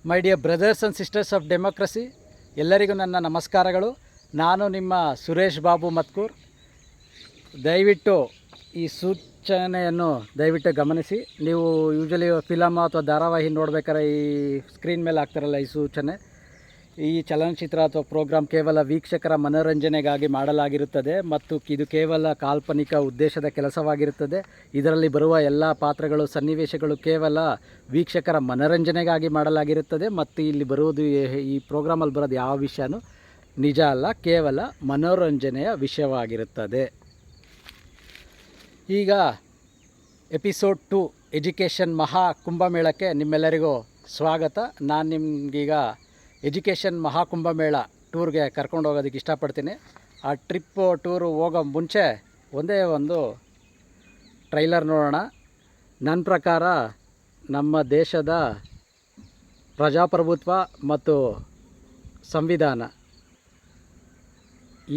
My dear brothers and sisters of democracy, ಎಲ್ಲರಿಗೂ ನನ್ನ ನಮಸ್ಕಾರಗಳು. ನಾನು ನಿಮ್ಮ ಸುರೇಶ್ ಬಾಬು ಮತ್ಕೂರ್. ದಯವಿಟ್ಟು ಈ ಸೂಚನೆಯನ್ನು ದಯವಿಟ್ಟು ಗಮನಿಸಿ. ನೀವು ಯೂಶಲಿ ಫಿಲಮ್ ಅಥವಾ ಧಾರಾವಾಹಿ ನೋಡ್ಬೇಕಾದ್ರೆ ಈ ಸ್ಕ್ರೀನ್ ಮೇಲೆ ಆಗ್ತಾರಲ್ಲ ಈ ಸೂಚನೆ, ಈ ಚಲನಚಿತ್ರ ಅಥವಾ ಪ್ರೋಗ್ರಾಮ್ ಕೇವಲ ವೀಕ್ಷಕರ ಮನೋರಂಜನೆಗಾಗಿ ಮಾಡಲಾಗಿರುತ್ತದೆ ಮತ್ತು ಇದು ಕೇವಲ ಕಾಲ್ಪನಿಕ ಉದ್ದೇಶದ ಕೆಲಸವಾಗಿರುತ್ತದೆ. ಇದರಲ್ಲಿ ಬರುವ ಎಲ್ಲ ಪಾತ್ರಗಳು, ಸನ್ನಿವೇಶಗಳು ಕೇವಲ ವೀಕ್ಷಕರ ಮನೋರಂಜನೆಗಾಗಿ ಮಾಡಲಾಗಿರುತ್ತದೆ ಮತ್ತು ಇಲ್ಲಿ ಬರುವುದು, ಈ ಪ್ರೋಗ್ರಾಮಲ್ಲಿ ಬರೋದು ಯಾವ ವಿಷಯನೂ ನಿಜ ಅಲ್ಲ, ಕೇವಲ ಮನೋರಂಜನೆಯ ವಿಷಯವಾಗಿರುತ್ತದೆ. ಈಗ ಎಪಿಸೋಡ್ 2 ಎಜುಕೇಷನ್ ಮಹಾ ಕುಂಭಮೇಳಕ್ಕೆ ನಿಮ್ಮೆಲ್ಲರಿಗೂ ಸ್ವಾಗತ. ನಾನು ನಿಮಗೀಗ ಎಜುಕೇಷನ್ ಮಹಾಕುಂಭಮೇಳ ಟೂರ್ಗೆ ಕರ್ಕೊಂಡು ಹೋಗೋದಕ್ಕೆ ಇಷ್ಟಪಡ್ತೀನಿ. ಆ ಟೂರು ಹೋಗೋ ಮುಂಚೆ ಒಂದೇ ಒಂದು ಟ್ರೈಲರ್ ನೋಡೋಣ. ನನ್ನ ಪ್ರಕಾರ ನಮ್ಮ ದೇಶದ ಪ್ರಜಾಪ್ರಭುತ್ವ ಮತ್ತು ಸಂವಿಧಾನ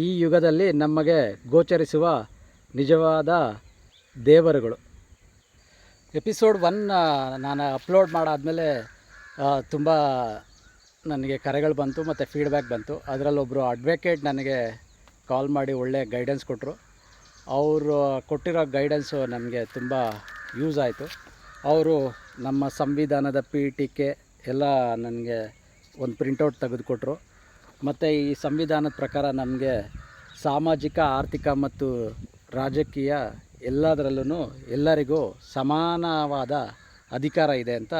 ಈ ಯುಗದಲ್ಲಿ ನಮಗೆ ಗೋಚರಿಸುವ ನಿಜವಾದ ದೇವರುಗಳು. ಎಪಿಸೋಡ್ 1 ನಾನು ಅಪ್ಲೋಡ್ ಮಾಡಾದಮೇಲೆ ತುಂಬ ನನಗೆ ಕರೆಗಳು ಬಂತು ಮತ್ತು ಫೀಡ್ಬ್ಯಾಕ್ ಬಂತು. ಅದರಲ್ಲೊಬ್ಬರು ಅಡ್ವೊಕೇಟ್ ನನಗೆ ಕಾಲ್ ಮಾಡಿ ಒಳ್ಳೆ ಗೈಡೆನ್ಸ್ ಕೊಟ್ಟರು. ಅವರು ಕೊಟ್ಟಿರೋ ಗೈಡೆನ್ಸು ನನಗೆ ತುಂಬ ಯೂಸ್ ಆಯಿತು. ಅವರು ನಮ್ಮ ಸಂವಿಧಾನದ ಪೀಠಿಕೆ ಎಲ್ಲ ನನಗೆ ಒಂದು ಪ್ರಿಂಟೌಟ್ ತೆಗೆದುಕೊಟ್ರು. ಮತ್ತು ಈ ಸಂವಿಧಾನದ ಪ್ರಕಾರ ನಮಗೆ ಸಾಮಾಜಿಕ, ಆರ್ಥಿಕ ಮತ್ತು ರಾಜಕೀಯ ಎಲ್ಲದರಲ್ಲೂ ಎಲ್ಲರಿಗೂ ಸಮಾನವಾದ ಅಧಿಕಾರ ಇದೆ ಅಂತ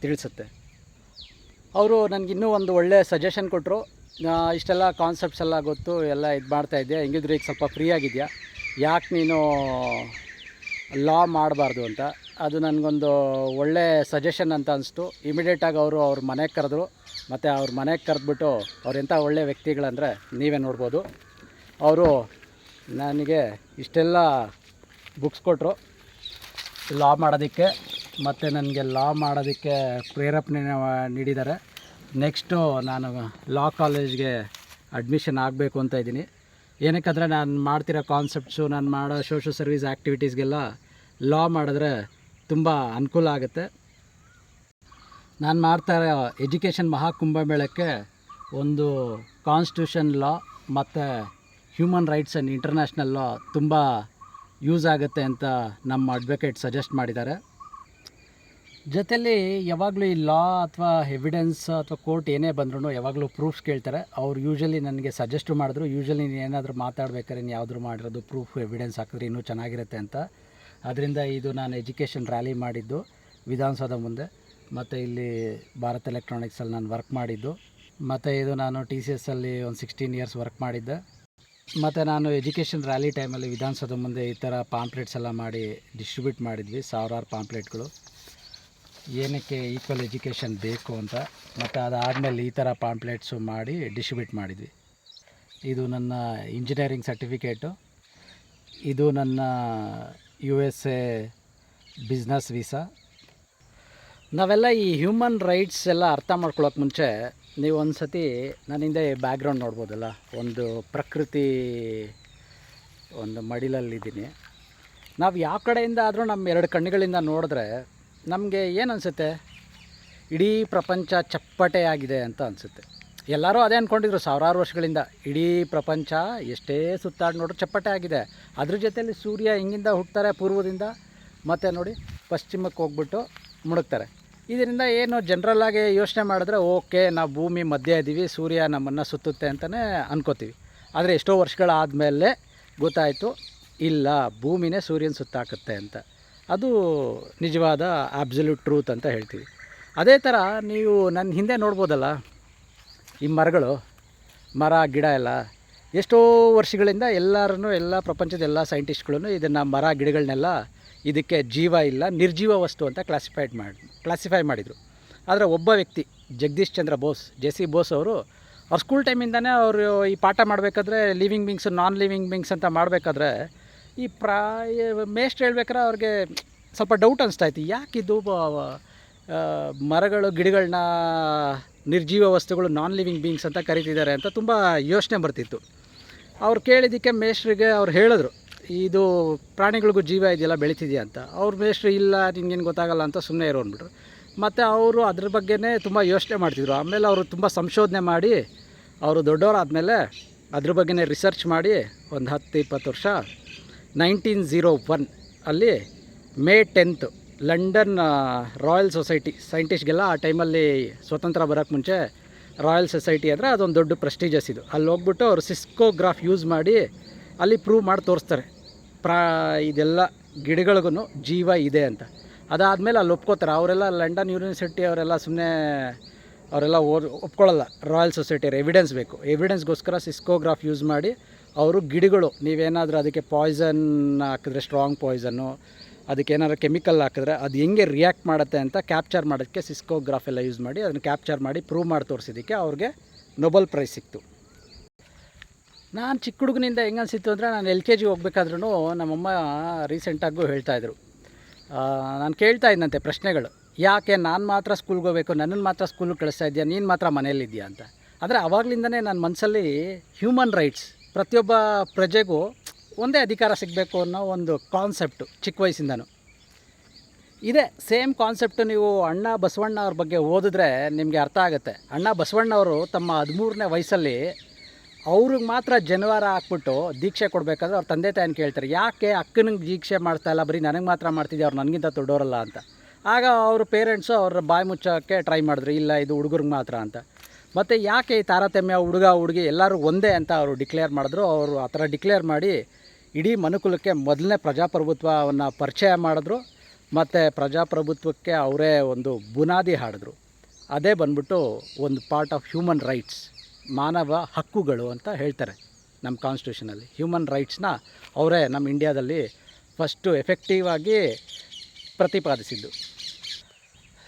ತಿಳಿಸುತ್ತೆ. ಅವರು ನನಗಿನ್ನೂ ಒಂದು ಒಳ್ಳೆ ಸಜೆಷನ್ ಕೊಟ್ಟರು. ಇಷ್ಟೆಲ್ಲ ಕಾನ್ಸೆಪ್ಟ್ಸ್ ಎಲ್ಲ ಗೊತ್ತು, ಎಲ್ಲ ಇದು ಮಾಡ್ತಾಯಿದ್ದೆ, ಹೆಂಗಿದ್ರು ಈಗ ಸ್ವಲ್ಪ ಫ್ರೀ ಆಗಿದೆಯಾ, ಯಾಕೆ ನೀನು ಲಾ ಮಾಡಬಾರ್ದು ಅಂತ. ಅದು ನನಗೊಂದು ಒಳ್ಳೆ ಸಜೆಷನ್ ಅಂತ ಅನಿಸ್ತು. ಇಮಿಡಿಯೇಟಾಗಿ ಅವ್ರ ಮನೆಗೆ ಕರೆದ್ರು. ಮತ್ತು ಅವ್ರ ಮನೆಗೆ ಕರೆದ್ಬಿಟ್ಟು ಅವ್ರು ಎಂಥ ಒಳ್ಳೆ ವ್ಯಕ್ತಿಗಳಂದರೆ ನೀವೇ ನೋಡ್ಬೋದು. ಅವರು ನನಗೆ ಇಷ್ಟೆಲ್ಲ ಬುಕ್ಸ್ ಕೊಟ್ಟರು ಲಾ ಮಾಡೋದಕ್ಕೆ, ಮತ್ತು ನನಗೆ ಲಾ ಮಾಡೋದಕ್ಕೆ ಪ್ರೇರೇಪಣೆ ನೀಡಿದ್ದಾರೆ. ನೆಕ್ಸ್ಟು ನಾನು ಲಾ ಕಾಲೇಜ್ಗೆ ಅಡ್ಮಿಷನ್ ಆಗಬೇಕು ಅಂತ ಇದ್ದೀನಿ. ಏನಕ್ಕೆಂದರೆ ನಾನು ಮಾಡ್ತಿರೋ ಕಾನ್ಸೆಪ್ಟ್ಸು, ನಾನು ಮಾಡೋ ಸೋಷಲ್ ಸರ್ವಿಸ್ ಆ್ಯಕ್ಟಿವಿಟೀಸ್ಗೆಲ್ಲ ಲಾ ಮಾಡಿದ್ರೆ ತುಂಬ ಅನುಕೂಲ ಆಗುತ್ತೆ. ನಾನು ಮಾಡ್ತಾಯಿರೋ ಎಜುಕೇಷನ್ ಮಹಾಕುಂಭಮೇಳಕ್ಕೆ ಒಂದು ಕಾನ್ಸ್ಟಿಟ್ಯೂಷನ್ ಲಾ ಮತ್ತು ಹ್ಯೂಮನ್ ರೈಟ್ಸ್ ಆ್ಯಂಡ್ ಇಂಟರ್ನ್ಯಾಷನಲ್ ಲಾ ತುಂಬ ಯೂಸ್ ಆಗುತ್ತೆ ಅಂತ ನಮ್ಮ ಅಡ್ವೊಕೇಟ್ ಸಜೆಸ್ಟ್ ಮಾಡಿದ್ದಾರೆ. ಜೊತೆಯಲ್ಲಿ ಯಾವಾಗಲೂ ಈ ಲಾ ಅಥವಾ ಎವಿಡೆನ್ಸ್ ಅಥವಾ ಕೋರ್ಟ್ ಏನೇ ಬಂದ್ರೂ ಯಾವಾಗಲೂ ಪ್ರೂಫ್ಸ್ ಕೇಳ್ತಾರೆ. ಅವ್ರು ಯೂಶಲಿ ನನಗೆ ಸಜೆಸ್ಟು ಮಾಡಿದ್ರು, ಯೂಶಲಿ ನೀನು ಏನಾದರೂ ಮಾತಾಡ್ಬೇಕಾದ್ರೆ ನೀನು ಯಾವುದಾದ್ರು ಮಾಡಿರೋದು ಪ್ರೂಫ್ ಎವಿಡೆನ್ಸ್ ಹಾಕಿದ್ರೆ ಇನ್ನೂ ಚೆನ್ನಾಗಿರುತ್ತೆ ಅಂತ. ಅದರಿಂದ ಇದು ನಾನು ಎಜುಕೇಷನ್ ರ್ಯಾಲಿ ಮಾಡಿದ್ದು ವಿಧಾನಸೌಧ ಮುಂದೆ, ಮತ್ತು ಇಲ್ಲಿ ಭಾರತ್ ಎಲೆಕ್ಟ್ರಾನಿಕ್ಸಲ್ಲಿ ನಾನು ವರ್ಕ್ ಮಾಡಿದ್ದು, ಮತ್ತು ಇದು ನಾನು TCS ಅಲ್ಲಿ ಒಂದು 16 ಇಯರ್ಸ್ ವರ್ಕ್ ಮಾಡಿದ್ದೆ. ಮತ್ತು ನಾನು ಎಜುಕೇಷನ್ ರ್ಯಾಲಿ ಟೈಮಲ್ಲಿ ವಿಧಾನಸೌಧ ಮುಂದೆ ಈ ಥರ ಪಾಂಪ್ಲೆಟ್ಸ್ ಎಲ್ಲ ಮಾಡಿ ಡಿಸ್ಟ್ರಿಬ್ಯೂಟ್ ಮಾಡಿದ್ವಿ, ಸಾವಿರಾರು ಪಾಂಪ್ಲೆಟ್ಗಳು, ಏನಕ್ಕೆ ಈಕ್ವಲ್ ಎಜುಕೇಷನ್ ಬೇಕು ಅಂತ. ಮತ್ತು ಅದಾದಮೇಲೆ ಈ ಥರ ಪಾಂಪ್ಲೆಟ್ಸು ಮಾಡಿ ಡಿಸ್ಟ್ರಿಬ್ಯೂಟ್ ಮಾಡಿದ್ವಿ. ಇದು ನನ್ನ ಇಂಜಿನಿಯರಿಂಗ್ ಸರ್ಟಿಫಿಕೇಟು, ಇದು ನನ್ನ USA ಬಿಸ್ನೆಸ್ ವೀಸಾ. ನಾವೆಲ್ಲ ಈ ಹ್ಯೂಮನ್ ರೈಟ್ಸ್ ಎಲ್ಲ ಅರ್ಥ ಮಾಡ್ಕೊಳ್ಳೋಕೆ ಮುಂಚೆ ನೀವು ಒಂದು ಸತಿ ನನ್ನ ಹಿಂದೆ ಬ್ಯಾಕ್ಗ್ರೌಂಡ್ ನೋಡ್ಬೋದಲ್ಲ, ಒಂದು ಪ್ರಕೃತಿ ಒಂದು ಮಡಿಲಲ್ಲಿದ್ದೀನಿ. ನಾವು ಯಾವ ಕಡೆಯಿಂದ ಆದರೂ ನಮ್ಮ 2 ಕಣ್ಣುಗಳಿಂದ ನೋಡಿದ್ರೆ ನಮಗೆ ಏನು ಅನಿಸುತ್ತೆ, ಇಡೀ ಪ್ರಪಂಚ ಚಪ್ಪಟೆಯಾಗಿದೆ ಅಂತ ಅನಿಸುತ್ತೆ. ಎಲ್ಲರೂ ಅದೇ ಅಂದ್ಕೊಂಡಿದ್ರು ಸಾವಿರಾರು ವರ್ಷಗಳಿಂದ, ಇಡೀ ಪ್ರಪಂಚ ಎಷ್ಟೇ ಸುತ್ತಾಡಿ ನೋಡ್ರು ಚಪ್ಪಟೆ ಆಗಿದೆ. ಅದ್ರ ಜೊತೆಯಲ್ಲಿ ಸೂರ್ಯ ಹಿಂಗಿಂದ ಹುಟ್ಟುತ್ತಾರೆ ಪೂರ್ವದಿಂದ, ಮತ್ತು ನೋಡಿ ಪಶ್ಚಿಮಕ್ಕೆ ಹೋಗ್ಬಿಟ್ಟು ಮುಳುಗ್ತಾರೆ. ಇದರಿಂದ ಏನು ಜನರಲ್ಲಾಗಿ ಯೋಚನೆ ಮಾಡಿದ್ರೆ ಓಕೆ, ನಾವು ಭೂಮಿ ಮಧ್ಯ ಇದ್ದೀವಿ, ಸೂರ್ಯ ನಮ್ಮನ್ನು ಸುತ್ತುತ್ತೆ ಅಂತಲೇ ಅನ್ಕೋತೀವಿ. ಆದರೆ ಎಷ್ಟೋ ವರ್ಷಗಳಾದಮೇಲೆ ಗೊತ್ತಾಯಿತು, ಇಲ್ಲ, ಭೂಮಿನೇ ಸೂರ್ಯನ ಸುತ್ತಾಕುತ್ತೆ ಅಂತ. ಅದು ನಿಜವಾದ ಆಬ್ಸಲ್ಯೂಟ್ ಟ್ರೂತ್ ಅಂತ ಹೇಳ್ತೀವಿ. ಅದೇ ಥರ ನೀವು ನನ್ನ ಹಿಂದೆ ನೋಡ್ಬೋದಲ್ಲ, ಈ ಮರಗಳು, ಮರ ಗಿಡ ಎಲ್ಲ ಎಷ್ಟೋ ವರ್ಷಗಳಿಂದ ಎಲ್ಲ ಪ್ರಪಂಚದ ಎಲ್ಲ ಸೈಂಟಿಸ್ಟ್ಗಳು ಇದನ್ನು ಮರ ಗಿಡಗಳನ್ನೆಲ್ಲ ಇದಕ್ಕೆ ಜೀವ ಇಲ್ಲ, ನಿರ್ಜೀವ ವಸ್ತು ಅಂತ ಕ್ಲಾಸಿಫೈ ಮಾಡಿದರು. ಆದರೆ ಒಬ್ಬ ವ್ಯಕ್ತಿ ಜಗದೀಶ್ ಚಂದ್ರ ಬೋಸ್, JC ಬೋಸ್ ಅವರು ಅವ್ರ ಸ್ಕೂಲ್ ಟೈಮಿಂದನೇ ಅವರು ಈ ಪಾಠ ಮಾಡಬೇಕಾದ್ರೆ living begins, non living begins ಅಂತ ಮಾಡಬೇಕಾದ್ರೆ ಈ ಮೇಷ್ಟ್ರು ಹೇಳ್ಬೇಕಾದ್ರೆ ಅವ್ರಿಗೆ ಸ್ವಲ್ಪ ಡೌಟ್ ಅನಿಸ್ತಾಯಿತ್ತು, ಯಾಕಿದು ಮರಗಳು ಗಿಡಗಳನ್ನ ನಿರ್ಜೀವ ವಸ್ತುಗಳು, ನಾನ್ ಲಿವಿಂಗ್ ಬೀಯಿಂಗ್ಸ್ ಅಂತ ಕರಿತಿದ್ದಾರೆ ಅಂತ ತುಂಬ ಯೋಚನೆ ಬರ್ತಿತ್ತು. ಅವ್ರು ಕೇಳಿದ್ದಕ್ಕೆ ಮೇಷ್ಟ್ರಿಗೆ ಅವ್ರು ಹೇಳಿದ್ರು, ಇದು ಪ್ರಾಣಿಗಳಿಗೂ ಜೀವ ಇದೆಯಲ್ಲ, ಬೆಳೀತಿದೆಯಾ ಅಂತ. ಅವ್ರ ಮೇಷ್ಟ್ರು ಇಲ್ಲ, ನಿನ್ಗೇನು ಗೊತ್ತಾಗಲ್ಲ ಅಂತ ಸುಮ್ಮನೆ ಇರೋ ಅಂದ್ಬಿಟ್ರು. ಮತ್ತು ಅವರು ಅದ್ರ ಬಗ್ಗೆನೇ ತುಂಬ ಯೋಚನೆ ಮಾಡ್ತಿದ್ರು. ಆಮೇಲೆ ಅವರು ತುಂಬ ಸಂಶೋಧನೆ ಮಾಡಿ ಅವರು ದೊಡ್ಡವರಾದಮೇಲೆ ಅದ್ರ ಬಗ್ಗೆನೇ ರಿಸರ್ಚ್ ಮಾಡಿ ಒಂದು 10-20 ವರ್ಷ 1901 ಅಲ್ಲಿ ಮೇ 10 ಲಂಡನ್ ರಾಯಲ್ ಸೊಸೈಟಿ ಸೈಂಟಿಸ್ಟ್ಗೆಲ್ಲ ಆ ಟೈಮಲ್ಲಿ ಸ್ವತಂತ್ರ ಬರೋಕ್ಕೆ ಮುಂಚೆ ರಾಯಲ್ ಸೊಸೈಟಿ ಅಂದರೆ ಅದೊಂದು ದೊಡ್ಡ ಪ್ರೆಸ್ಟೀಜಸ್ ಇದು. ಅಲ್ಲಿ ಹೋಗ್ಬಿಟ್ಟು ಅವರು ಸಿಸ್ಕೋಗ್ರಾಫ್ ಯೂಸ್ ಮಾಡಿ ಅಲ್ಲಿ ಪ್ರೂವ್ ಮಾಡಿ ತೋರಿಸ್ತಾರೆ ಇದೆಲ್ಲ ಗಿಡಗಳಿಗೂ ಜೀವ ಇದೆ ಅಂತ. ಅದಾದಮೇಲೆ ಅಲ್ಲಿ ಒಪ್ಕೋತಾರೆ. ಅವರೆಲ್ಲ ಲಂಡನ್ ಯೂನಿವರ್ಸಿಟಿ ಅವರೆಲ್ಲ ಸುಮ್ಮನೆ ಅವರೆಲ್ಲ ಒಪ್ಕೊಳ್ಳಲ್ಲ. ರಾಯಲ್ ಸೊಸೈಟಿಯವ್ರು ಎವಿಡೆನ್ಸ್ ಬೇಕು. ಎವಿಡೆನ್ಸ್ಗೋಸ್ಕರ ಸಿಸ್ಕೋಗ್ರಾಫ್ ಯೂಸ್ ಮಾಡಿ ಅವರು ಗಿಡಗಳು ನೀವೇನಾದರೂ ಅದಕ್ಕೆ ಪಾಯ್ಸನ್ ಹಾಕಿದ್ರೆ, ಸ್ಟ್ರಾಂಗ್ ಪಾಯ್ಸನ್ನು, ಅದಕ್ಕೆ ಏನಾದ್ರು ಕೆಮಿಕಲ್ ಹಾಕಿದ್ರೆ ಅದು ಹೆಂಗೆ ರಿಯಾಕ್ಟ್ ಮಾಡುತ್ತೆ ಅಂತ ಕ್ಯಾಪ್ಚರ್ ಮಾಡೋಕ್ಕೆ ಸಿಸ್ಕೋಗ್ರಾಫ್ ಎಲ್ಲ ಯೂಸ್ ಮಾಡಿ ಅದನ್ನು ಕ್ಯಾಪ್ಚರ್ ಮಾಡಿ ಪ್ರೂವ್ ಮಾಡಿ ತೋರಿಸಿದ್ದಕ್ಕೆ ಅವ್ರಿಗೆ ನೊಬೆಲ್ ಪ್ರೈಸ್ ಸಿಕ್ತು. ನಾನು ಚಿಕ್ಕ ಹುಡುಗನಿಂದ ಹೆಂಗೆ ಅನಿಸಿತ್ತು ಅಂದರೆ, ನಾನು LKG ಹೋಗ್ಬೇಕಾದ್ರೂ ನಮ್ಮಮ್ಮ ರೀಸೆಂಟಾಗೂ ಹೇಳ್ತಾಯಿದ್ರು, ನಾನು ಕೇಳ್ತಾ ಇದ್ದಂತೆ ಪ್ರಶ್ನೆಗಳು, ಯಾಕೆ ನಾನು ಮಾತ್ರ ಸ್ಕೂಲ್ಗೆ ಹೋಗಬೇಕು, ನನ್ನನ್ನು ಮಾತ್ರ ಸ್ಕೂಲಿಗೆ ಕಳಿಸ್ತಾ ಇದೆಯಾ, ನೀನು ಮಾತ್ರ ಮನೇಲಿದ್ದೀಯಾ ಅಂತ. ಅಂದರೆ ಆವಾಗಲಿಂದನೇ ನನ್ನ ಮನಸ್ಸಲ್ಲಿ ಹ್ಯೂಮನ್ ರೈಟ್ಸ್, ಪ್ರತಿಯೊಬ್ಬ ಪ್ರಜೆಗೂ ಒಂದೇ ಅಧಿಕಾರ ಸಿಗಬೇಕು ಅನ್ನೋ ಒಂದು ಕಾನ್ಸೆಪ್ಟು ಚಿಕ್ಕ ವಯಸ್ಸಿಂದನೂ ಇದೆ. ಸೇಮ್ ಕಾನ್ಸೆಪ್ಟು ನೀವು ಅಣ್ಣ ಬಸವಣ್ಣ ಅವ್ರ ಬಗ್ಗೆ ಓದಿದ್ರೆ ನಿಮಗೆ ಅರ್ಥ ಆಗುತ್ತೆ. ಅಣ್ಣ ಬಸವಣ್ಣವರು ತಮ್ಮ 13ನೇ ವಯಸ್ಸಲ್ಲಿ ಅವ್ರಿಗೆ ಮಾತ್ರ ಜನವಾರ ಹಾಕ್ಬಿಟ್ಟು ದೀಕ್ಷೆ ಕೊಡಬೇಕಾದ್ರೆ ಅವ್ರ ತಂದೆ ತಾಯಿನ ಕೇಳ್ತಾರೆ, ಯಾಕೆ ಅಕ್ಕನಿಗೆ ದೀಕ್ಷೆ ಮಾಡ್ತಾಯಿಲ್ಲ, ಬರೀ ನನಗೆ ಮಾತ್ರ ಮಾಡ್ತಿದ್ದೆ, ಅವ್ರು ನನಗಿಂತ ದೊಡ್ಡವರಲ್ಲ ಅಂತ. ಆಗ ಅವ್ರ ಪೇರೆಂಟ್ಸು ಅವ್ರ ಬಾಯಿ ಮುಚ್ಚೋಕ್ಕೆ ಟ್ರೈ ಮಾಡಿದ್ರು, ಇಲ್ಲ ಇದು ಹುಡುಗರಿಗೆ ಮಾತ್ರ ಅಂತ. ಮತ್ತು ಯಾಕೆ ಈ ತಾರತಮ್ಯ, ಹುಡುಗ ಹುಡುಗಿ ಎಲ್ಲರೂ ಒಂದೇ ಅಂತ ಅವರು ಡಿಕ್ಲೇರ್ ಮಾಡಿದ್ರು. ಅವರು ಆ ಥರ ಡಿಕ್ಲೇರ್ ಮಾಡಿ ಇಡೀ ಮನುಕುಲಕ್ಕೆ ಮೊದಲನೇ ಪ್ರಜಾಪ್ರಭುತ್ವವನ್ನು ಪರಿಚಯ ಮಾಡಿದ್ರು. ಮತ್ತು ಪ್ರಜಾಪ್ರಭುತ್ವಕ್ಕೆ ಅವರೇ ಒಂದು ಬುನಾದಿ ಹಾಡಿದ್ರು. ಅದೇ ಬಂದ್ಬಿಟ್ಟು ಒಂದು ಪಾರ್ಟ್ ಆಫ್ ಹ್ಯೂಮನ್ ರೈಟ್ಸ್, ಮಾನವ ಹಕ್ಕುಗಳು ಅಂತ ಹೇಳ್ತಾರೆ ನಮ್ಮ ಕಾನ್ಸ್ಟಿಟ್ಯೂಷನಲ್ಲಿ. ಹ್ಯೂಮನ್ ರೈಟ್ಸ್ನ ಅವರೇ ನಮ್ಮ ಇಂಡಿಯಾದಲ್ಲಿ ಫಸ್ಟು ಎಫೆಕ್ಟಿವ್ ಆಗಿ ಪ್ರತಿಪಾದಿಸಿದ್ದು.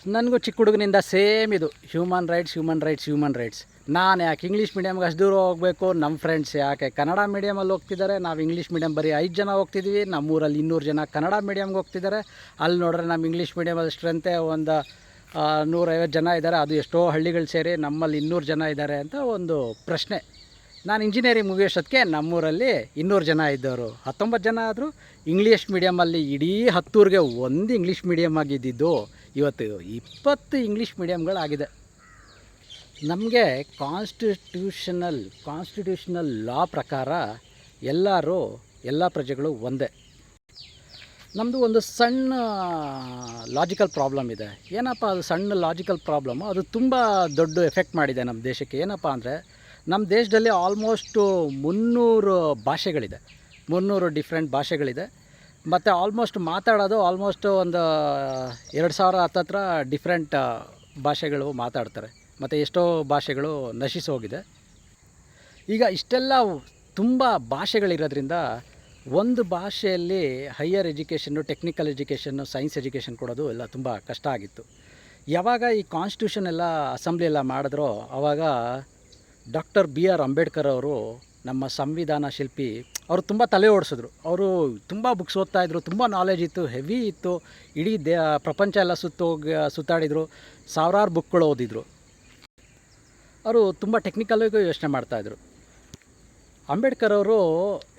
ನನಗೂ ಚಿಕ್ಕ ಹುಡುಗನಿಂದ ಸೇಮ್ ಇದು human rights, human rights, human rights. ನಾನು ಯಾಕೆ ಇಂಗ್ಲೀಷ್ ಮೀಡಿಯಮ್ಗೆ ಅಷ್ಟು ದೂರ ಹೋಗಬೇಕು, ನಮ್ಮ ಫ್ರೆಂಡ್ಸ್ ಯಾಕೆ ಕನ್ನಡ ಮೀಡಿಯಮಲ್ಲಿ ಹೋಗ್ತಿದ್ದಾರೆ, ನಾವು ಇಂಗ್ಲೀಷ್ ಮೀಡಿಯಮ್ ಬರೀ 5 ಜನ ಹೋಗ್ತಿದ್ದೀವಿ, ನಮ್ಮೂರಲ್ಲಿ 200 ಜನ ಕನ್ನಡ ಮೀಡಿಯಮ್ಗೆ ಹೋಗ್ತಿದ್ದಾರೆ. ಅಲ್ಲಿ ನೋಡ್ರೆ ನಮ್ಮ ಇಂಗ್ಲೀಷ್ ಮೀಡಿಯಮಲ್ಲಿ ಸ್ಟ್ರೆಂತೆ ಒಂದು 150 ಜನ ಇದ್ದಾರೆ, ಅದು ಎಷ್ಟೋ ಹಳ್ಳಿಗಳು ಸೇರಿ ನಮ್ಮಲ್ಲಿ 200 ಜನ ಇದ್ದಾರೆ ಅಂತ ಒಂದು ಪ್ರಶ್ನೆ. ನಾನು ಇಂಜಿನಿಯರಿಂಗ್ ಮುಗಿಯೋಷ್ಟೊತ್ತಿಗೆ ನಮ್ಮೂರಲ್ಲಿ 200 ಜನ ಇದ್ದವರು 19 ಜನ ಆದರೂ ಇಂಗ್ಲೀಷ್ ಮೀಡಿಯಮಲ್ಲಿ ಇಡೀ 10 ಊರಿಗೆ ಒಂದು ಇಂಗ್ಲೀಷ್ ಮೀಡಿಯಮ್ ಆಗಿದ್ದಿದ್ದು ಇವತ್ತು 20 ಇಂಗ್ಲೀಷ್ ಮೀಡಿಯಮ್ಗಳಾಗಿದೆ. ನಮಗೆ ಕಾನ್ಸ್ಟಿಟ್ಯೂಷನಲ್ ಲಾ ಪ್ರಕಾರ ಎಲ್ಲ ಪ್ರಜೆಗಳು ಒಂದೇ. ನಮ್ಮದು ಒಂದು ಸಣ್ಣ ಲಾಜಿಕಲ್ ಪ್ರಾಬ್ಲಮ್ ಇದೆ. ಏನಪ್ಪ ಅದು ಸಣ್ಣ ಲಾಜಿಕಲ್ ಪ್ರಾಬ್ಲಮ್ಮು, ಅದು ತುಂಬ ದೊಡ್ಡ ಎಫೆಕ್ಟ್ ಮಾಡಿದೆ ನಮ್ಮ ದೇಶಕ್ಕೆ. ಏನಪ್ಪ ಅಂದರೆ, ನಮ್ಮ ದೇಶದಲ್ಲಿ ಆಲ್ಮೋಸ್ಟು 300 ಭಾಷೆಗಳಿದೆ, 300 ಡಿಫ್ರೆಂಟ್ ಭಾಷೆಗಳಿದೆ. ಮತ್ತು ಆಲ್ಮೋಸ್ಟ್ ಮಾತಾಡೋದು ಆಲ್ಮೋಸ್ಟ್ ಒಂದು 2000 ಹತ್ತತ್ರ ಡಿಫ್ರೆಂಟ್ ಭಾಷೆಗಳು ಮಾತಾಡ್ತಾರೆ. ಮತ್ತು ಎಷ್ಟೋ ಭಾಷೆಗಳು ನಶಿಸೋಗಿದೆ. ಈಗ ಇಷ್ಟೆಲ್ಲ ತುಂಬ ಭಾಷೆಗಳಿರೋದ್ರಿಂದ ಒಂದು ಭಾಷೆಯಲ್ಲಿ higher education, technical education, science education ಕೊಡೋದು ಎಲ್ಲ ತುಂಬ ಕಷ್ಟ ಆಗಿತ್ತು. ಯಾವಾಗ ಈ ಕಾನ್ಸ್ಟಿಟ್ಯೂಷನ್ ಎಲ್ಲ ಅಸೆಂಬ್ಲಿ ಎಲ್ಲ ಮಾಡಿದ್ರೋ ಆವಾಗ ಡಾಕ್ಟರ್ BR ಅಂಬೇಡ್ಕರ್ ಅವರು, ನಮ್ಮ ಸಂವಿಧಾನ ಶಿಲ್ಪಿ, ಅವರು ತುಂಬ ತಲೆ ಓಡಿಸಿದ್ರು. ಅವರು ತುಂಬ ಬುಕ್ಸ್ ಓದ್ತಾಯಿದ್ರು, ತುಂಬ ನಾಲೆಜ್ ಇತ್ತು, ಹೆವಿ ಇತ್ತು. ಇಡೀ ಪ್ರಪಂಚ ಎಲ್ಲ ಸುತ್ತಾಡಿದರು, ಸಾವಿರಾರು ಬುಕ್ಗಳು ಓದಿದರು. ಅವರು ತುಂಬ ಟೆಕ್ನಿಕಲ್ಲಾಗೂ ಯೋಚನೆ ಮಾಡ್ತಾಯಿದ್ರು. ಅಂಬೇಡ್ಕರ್ ಅವರು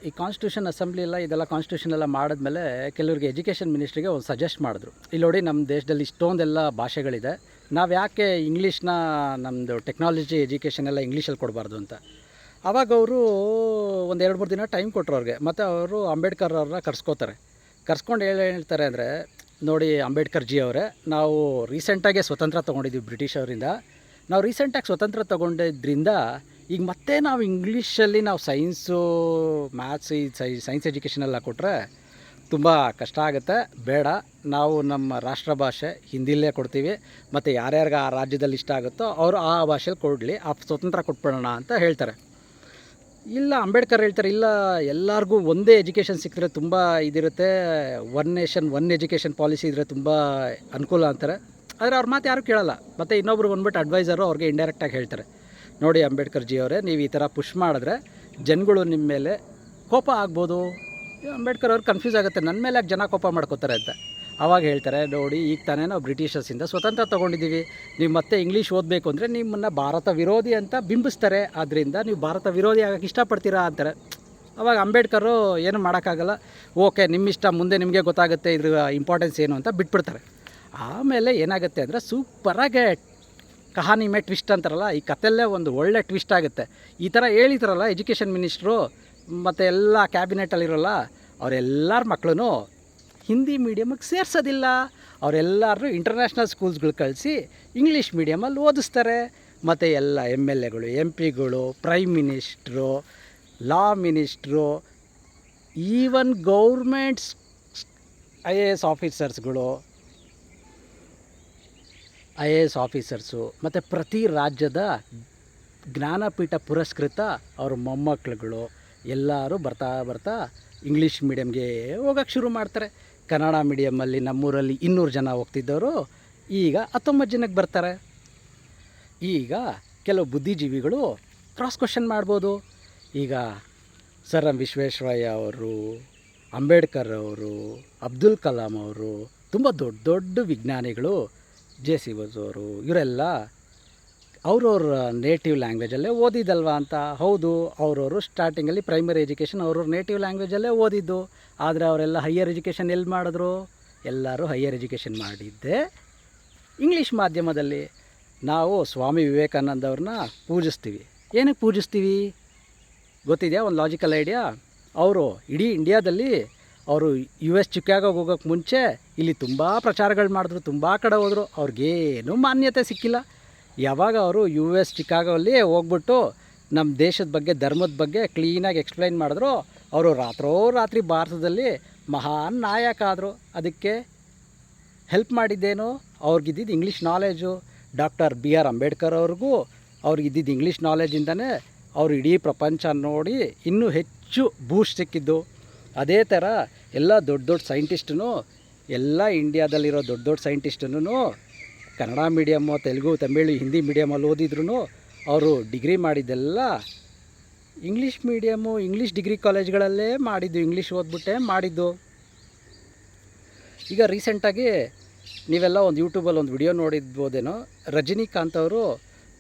ಈ ಕಾನ್ಸ್ಟಿಟ್ಯೂಷನ್ ಅಸೆಂಬ್ಲಿ ಎಲ್ಲ ಇದೆಲ್ಲ ಕಾನ್ಸ್ಟಿಟ್ಯೂಷನ್ ಎಲ್ಲ ಮಾಡಿದ್ಮೇಲೆ ಕೆಲವರಿಗೆ ಎಜುಕೇಷನ್ ಮಿನಿಸ್ಟ್ರಿಗೆ ಒಂದು ಸಜೆಸ್ಟ್ ಮಾಡಿದ್ರು, ಇಲ್ಲಿ ನೋಡಿ ನಮ್ಮ ದೇಶದಲ್ಲಿ ಇಷ್ಟೊಂದೆಲ್ಲ ಭಾಷೆಗಳಿದೆ, ನಾವು ಯಾಕೆ ಇಂಗ್ಲೀಷ್ನ ನಮ್ಮದು ಟೆಕ್ನಾಲಜಿ ಎಜುಕೇಷನ್ ಎಲ್ಲ ಇಂಗ್ಲೀಷಲ್ಲಿ ಕೊಡಬಾರ್ದು ಅಂತ. ಆವಾಗ ಅವರು ಒಂದು 2-3 ದಿನ ಟೈಮ್ ಕೊಟ್ಟರು ಅವ್ರಿಗೆ. ಮತ್ತು ಅವರು ಅಂಬೇಡ್ಕರ್ ಅವ್ರನ್ನ ಕರ್ಸ್ಕೊಂಡು ಹೇಳ್ತಾರೆ ಅಂದರೆ, ನೋಡಿ ಅಂಬೇಡ್ಕರ್ ಜಿ ಅವರೇ, ನಾವು ರೀಸೆಂಟಾಗೆ ಸ್ವತಂತ್ರ ತೊಗೊಂಡಿದ್ದೀವಿ ಬ್ರಿಟಿಷ್ ಅವರಿಂದ. ನಾವು ರೀಸೆಂಟಾಗಿ ಸ್ವತಂತ್ರ ತೊಗೊಂಡಿದ್ದರಿಂದ ಈಗ ಮತ್ತೆ ನಾವು ಇಂಗ್ಲೀಷಲ್ಲಿ ನಾವು ಸೈನ್ಸು, ಮ್ಯಾಥ್ಸ್, ಈ ಸೈನ್ಸ್ ಎಜುಕೇಷನೆಲ್ಲ ಕೊಟ್ಟರೆ ತುಂಬ ಕಷ್ಟ ಆಗುತ್ತೆ. ಬೇಡ, ನಾವು ನಮ್ಮ ರಾಷ್ಟ್ರ ಭಾಷೆ ಹಿಂದಿಲೇ ಕೊಡ್ತೀವಿ. ಮತ್ತು ಯಾರ್ಯಾರಿಗೆ ಆ ರಾಜ್ಯದಲ್ಲಿ ಇಷ್ಟ ಆಗುತ್ತೋ ಅವರು ಆ ಭಾಷೆಯಲ್ಲಿ ಕೊಡಲಿ, ಆ ಸ್ವತಂತ್ರ ಕೊಟ್ಬಿಡೋಣ ಅಂತ ಹೇಳ್ತಾರೆ. ಇಲ್ಲ, ಅಂಬೇಡ್ಕರ್ ಹೇಳ್ತಾರೆ, ಇಲ್ಲ, ಎಲ್ಲರಿಗೂ ಒಂದೇ ಎಜುಕೇಷನ್ ಸಿಕ್ಕಿದ್ರೆ ತುಂಬ ಇದಿರುತ್ತೆ, one nation one education policy ಇದ್ದರೆ ತುಂಬ ಅನುಕೂಲ ಅಂತಾರೆ. ಆದರೆ ಅವ್ರ ಮಾತು ಯಾರೂ ಕೇಳಲ್ಲ. ಮತ್ತು ಇನ್ನೊಬ್ರು ಬಂದ್ಬಿಟ್ಟು ಅಡ್ವೈಸರು ಅವ್ರಿಗೆ ಇಂಡೈರೆಕ್ಟಾಗಿ ಹೇಳ್ತಾರೆ, ನೋಡಿ ಅಂಬೇಡ್ಕರ್ ಜಿ ಅವರೇ, ನೀವು ಈ ಥರ ಪುಷ್ ಮಾಡಿದ್ರೆ ಜನಗಳು ನಿಮ್ಮ ಮೇಲೆ ಕೋಪ ಆಗ್ಬೋದು. ಅಂಬೇಡ್ಕರ್ ಅವ್ರು ಕನ್ಫ್ಯೂಸ್ ಆಗುತ್ತೆ, ನನ್ನ ಮೇಲೆ ಯಾಕೆ ಜನ ಕೋಪ ಮಾಡ್ಕೋತಾರೆ ಅಂತ. ಆವಾಗ ಹೇಳ್ತಾರೆ, ನೋಡಿ ಈಗ ತಾನೇ ನಾವು ಬ್ರಿಟಿಷರ್ಸಿಂದ ಸ್ವತಂತ್ರ ತೊಗೊಂಡಿದ್ದೀವಿ, ನೀವು ಮತ್ತೆ ಇಂಗ್ಲೀಷ್ ಓದಬೇಕು ಅಂದರೆ ನಿಮ್ಮನ್ನು ಭಾರತ ವಿರೋಧಿ ಅಂತ ಬಿಂಬಿಸ್ತಾರೆ, ಆದ್ದರಿಂದ ನೀವು ಭಾರತ ವಿರೋಧಿ ಆಗೋಕ್ಕೆ ಇಷ್ಟಪಡ್ತೀರಾ ಅಂತಾರೆ. ಆವಾಗ ಅಂಬೇಡ್ಕರು ಏನು ಮಾಡೋಕ್ಕಾಗಲ್ಲ, ಓಕೆ ನಿಮ್ಮ ಇಷ್ಟ, ಮುಂದೆ ನಿಮಗೆ ಗೊತ್ತಾಗುತ್ತೆ ಇದ್ರ ಇಂಪಾರ್ಟೆನ್ಸ್ ಏನು ಅಂತ ಬಿಟ್ಬಿಡ್ತಾರೆ. ಆಮೇಲೆ ಏನಾಗುತ್ತೆ ಅಂದರೆ ಸೂಪರಾಗೆ ಕಹಾನಿ ಮೇ ಟ್ವಿಸ್ಟ್ ಅಂತಾರಲ್ಲ, ಈ ಕಥೆಯಲ್ಲೇ ಒಂದು ಒಳ್ಳೆ ಟ್ವಿಸ್ಟ್ ಆಗುತ್ತೆ. ಈ ಥರ ಹೇಳಿದ್ರಲ್ಲ ಎಜುಕೇಷನ್ ಮಿನಿಸ್ಟ್ರು ಮತ್ತು ಎಲ್ಲ ಕ್ಯಾಬಿನೆಟಲ್ಲಿರೋಲ್ಲ ಅವರೆಲ್ಲರ ಮಕ್ಕಳು ಹಿಂದಿ ಮೀಡಿಯಮಿಗೆ ಸೇರಿಸೋದಿಲ್ಲ. ಅವರೆಲ್ಲರೂ ಇಂಟರ್ನ್ಯಾಷನಲ್ ಸ್ಕೂಲ್ಸ್ಗಳು ಕಳಿಸಿ ಇಂಗ್ಲೀಷ್ ಮೀಡಿಯಮಲ್ಲಿ ಓದಿಸ್ತಾರೆ. ಮತ್ತು ಎಲ್ಲ ಎಮ್ ಎಲ್ ಎಗಳು, ಎಂ ಪಿಗಳು, prime minister, law minister, even governments IAS officers ಮತ್ತು ಪ್ರತಿ ರಾಜ್ಯದ ಜ್ಞಾನಪೀಠ ಪುರಸ್ಕೃತ ಅವ್ರ ಮೊಮ್ಮಕ್ಕಳುಗಳು ಎಲ್ಲರೂ ಬರ್ತಾ ಇಂಗ್ಲೀಷ್ ಮೀಡಿಯಮ್ಗೆ ಹೋಗೋಕ್ಕೆ ಶುರು ಮಾಡ್ತಾರೆ. ಕನ್ನಡ ಮೀಡಿಯಮಲ್ಲಿ ನಮ್ಮೂರಲ್ಲಿ 200 ಜನ ಹೋಗ್ತಿದ್ದವರು ಈಗ 19 ಜನಕ್ಕೆ ಬರ್ತಾರೆ. ಈಗ ಕೆಲವು ಬುದ್ಧಿಜೀವಿಗಳು ಕ್ರಾಸ್ ಕ್ವೆಶ್ಚನ್ ಮಾಡ್ಬೋದು. ಈಗ ಸರ್ ಎಂ ವಿಶ್ವೇಶ್ವರಯ್ಯ ಅವರು, ಅಂಬೇಡ್ಕರ್ ಅವರು, ಅಬ್ದುಲ್ ಕಲಾಂ ಅವರು, ತುಂಬ ದೊಡ್ಡ ದೊಡ್ಡ ವಿಜ್ಞಾನಿಗಳು, JC Bose ಅವರು, ಇವರೆಲ್ಲ ಅವ್ರವ್ರ ನೇಟಿವ್ ಲ್ಯಾಂಗ್ವೇಜಲ್ಲೇ ಓದಿದ್ದಲ್ವಾ ಅಂತ. ಹೌದು, ಅವ್ರವರು ಸ್ಟಾರ್ಟಿಂಗಲ್ಲಿ ಪ್ರೈಮರಿ ಎಜುಕೇಷನ್ ಅವ್ರವ್ರ ನೇಟಿವ್ ಲ್ಯಾಂಗ್ವೇಜಲ್ಲೇ ಓದಿದ್ದು. ಆದರೆ ಅವರೆಲ್ಲ ಹೈಯರ್ ಎಜುಕೇಷನ್ ಎಲ್ಲಿ ಮಾಡಿದ್ರು? ಎಲ್ಲರೂ ಹೈಯರ್ ಎಜುಕೇಷನ್ ಮಾಡಿದ್ದೆ ಇಂಗ್ಲೀಷ್ ಮಾಧ್ಯಮದಲ್ಲಿ. ನಾವು ಸ್ವಾಮಿ ವಿವೇಕಾನಂದ ಅವ್ರನ್ನ ಪೂಜಿಸ್ತೀವಿ. ಏನಕ್ಕೆ ಪೂಜಿಸ್ತೀವಿ ಗೊತ್ತಿದೆಯಾ? ಒಂದು ಲಾಜಿಕಲ್ ಐಡಿಯಾ. ಅವರು ಇಡೀ ಇಂಡಿಯಾದಲ್ಲಿ ಅವರು US ಚಿಕಾಗೋಗೆ ಹೋಗೋಕ್ಕೆ ಮುಂಚೆ ಇಲ್ಲಿ ತುಂಬ ಪ್ರಚಾರಗಳು ಮಾಡಿದ್ರು, ತುಂಬ ಕಡೆ ಹೋದರು, ಅವ್ರಿಗೇನೂ ಮಾನ್ಯತೆ ಸಿಕ್ಕಿಲ್ಲ. ಯಾವಾಗ ಅವರು US ಚಿಕಾಗೋಲ್ಲಿ ಹೋಗ್ಬಿಟ್ಟು ನಮ್ಮ ದೇಶದ ಬಗ್ಗೆ, ಧರ್ಮದ ಬಗ್ಗೆ ಕ್ಲೀನಾಗಿ ಎಕ್ಸ್ಪ್ಲೈನ್ ಮಾಡಿದ್ರು, ಅವರು ರಾತ್ರೋರಾತ್ರಿ ಭಾರತದಲ್ಲಿ ಮಹಾನ್ ನಾಯಕ ಆದರು. ಅದಕ್ಕೆ ಹೆಲ್ಪ್ ಮಾಡಿದ್ದೇನು? ಅವ್ರಿಗಿದ್ದಿದ್ದು English knowledge. Doctor BR Ambedkar ಅವ್ರಿಗೂ ಅವ್ರಿಗಿದ್ದಿದ್ದು ಇಂಗ್ಲೀಷ್ ನಾಲೆಜಿಂದನೇ ಅವರು ಇಡೀ ಪ್ರಪಂಚ ನೋಡಿ ಇನ್ನೂ ಹೆಚ್ಚು ಬೂಸ್ಟ್ ಸಿಕ್ಕಿದ್ದು. ಅದೇ ಥರ ಎಲ್ಲ ದೊಡ್ಡ ದೊಡ್ಡ ಸೈಂಟಿಸ್ಟೂ, ಎಲ್ಲ ಇಂಡಿಯಾದಲ್ಲಿರೋ ದೊಡ್ಡ ದೊಡ್ಡ ಸೈಂಟಿಸ್ಟೂ ಕನ್ನಡ ಮೀಡಿಯಮ್ಮು, ತೆಲುಗು, ತಮಿಳು, ಹಿಂದಿ ಮೀಡಿಯಮಲ್ಲಿ ಓದಿದ್ರು ಅವರು ಡಿಗ್ರಿ ಮಾಡಿದ್ದೆಲ್ಲ ಇಂಗ್ಲೀಷ್ ಮೀಡಿಯಮ್ಮು, ಇಂಗ್ಲೀಷ್ ಡಿಗ್ರಿ ಕಾಲೇಜ್ಗಳಲ್ಲೇ ಮಾಡಿದ್ದು, ಇಂಗ್ಲೀಷ್ ಓದ್ಬಿಟ್ಟೆ ಮಾಡಿದ್ದು. ಈಗ ರೀಸೆಂಟಾಗಿ ನೀವೆಲ್ಲ ಒಂದು ಯೂಟ್ಯೂಬಲ್ಲಿ ಒಂದು ವಿಡಿಯೋ ನೋಡಿರ್ಬೋದೇನೋ, ರಜನಿಕಾಂತ್ ಅವರು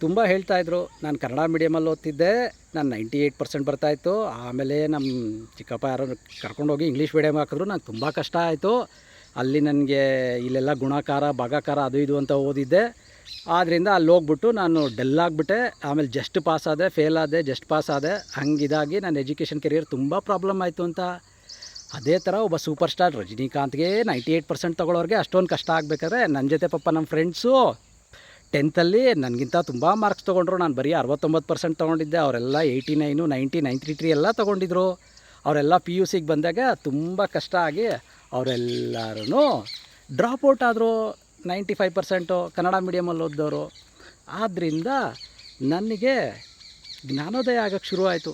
ತುಂಬ ಹೇಳ್ತಾಯಿದ್ರು, ನಾನು ಕನ್ನಡ ಮೀಡಿಯಮಲ್ಲಿ ಓದ್ತಿದ್ದೆ, ನಾನು 98% ಬರ್ತಾಯಿತ್ತು. ಆಮೇಲೆ ನಮ್ಮ ಚಿಕ್ಕಪ್ಪ ಯಾರೋ ಕರ್ಕೊಂಡೋಗಿ ಇಂಗ್ಲೀಷ್ ಮೀಡಿಯಮ್ ಹಾಕಿದ್ರು, ನಂಗೆ ತುಂಬ ಕಷ್ಟ ಆಯಿತು. ಅಲ್ಲಿ ನನಗೆ ಇಲ್ಲೆಲ್ಲ ಗುಣಾಕಾರ, ಭಾಗಾಕಾರ ಅದು ಇದು ಅಂತ ಓದಿದ್ದೆ. ಆದ್ದರಿಂದ ಅಲ್ಲಿ ಹೋಗ್ಬಿಟ್ಟು ನಾನು ಡೆಲ್ ಆಗಿಬಿಟ್ಟೆ. ಆಮೇಲೆ ಜಸ್ಟ್ ಪಾಸ್ ಆದೆ, ಫೇಲ್ ಆದೆ, ಜಸ್ಟ್ ಪಾಸ್ ಆದೆ. ಹಂಗಿದಾಗಿ ನನ್ನ ಎಜುಕೇಷನ್ ಕೆರಿಯರ್ ತುಂಬ ಪ್ರಾಬ್ಲಮ್ ಆಯಿತು ಅಂತ. ಅದೇ ಥರ ಒಬ್ಬ ಸೂಪರ್ ಸ್ಟಾರ್ ರಜನಿಕಾಂತ್ಗೆ 98% ತೊಗೊಳೋರಿಗೆ ಅಷ್ಟೊಂದು ಕಷ್ಟ ಆಗಬೇಕಾದ್ರೆ, ನನ್ನ ಜೊತೆ ಪಾಪ ನಮ್ಮ ಫ್ರೆಂಡ್ಸು 10th ನನಗಿಂತ ತುಂಬ ಮಾರ್ಕ್ಸ್ ತೊಗೊಂಡ್ರು. ನಾನು ಬರೀ 69% ತೊಗೊಂಡಿದ್ದೆ, ಅವರೆಲ್ಲ 89, 90, 933 ಎಲ್ಲ ತೊಗೊಂಡಿದ್ರು. ಅವರೆಲ್ಲ PUCಗೆ ಬಂದಾಗ ತುಂಬ ಕಷ್ಟ ಆಗಿ ಅವರೆಲ್ಲರೂ ಡ್ರಾಪ್ಔಟ್ ಆದರು. 95% ಕನ್ನಡ ಮೀಡಿಯಮಲ್ಲಿ ಓದಿದವರು. ಆದ್ದರಿಂದ ನನಗೆ ಜ್ಞಾನೋದಯ ಆಗೋಕ್ಕೆ ಶುರುವಾಯಿತು.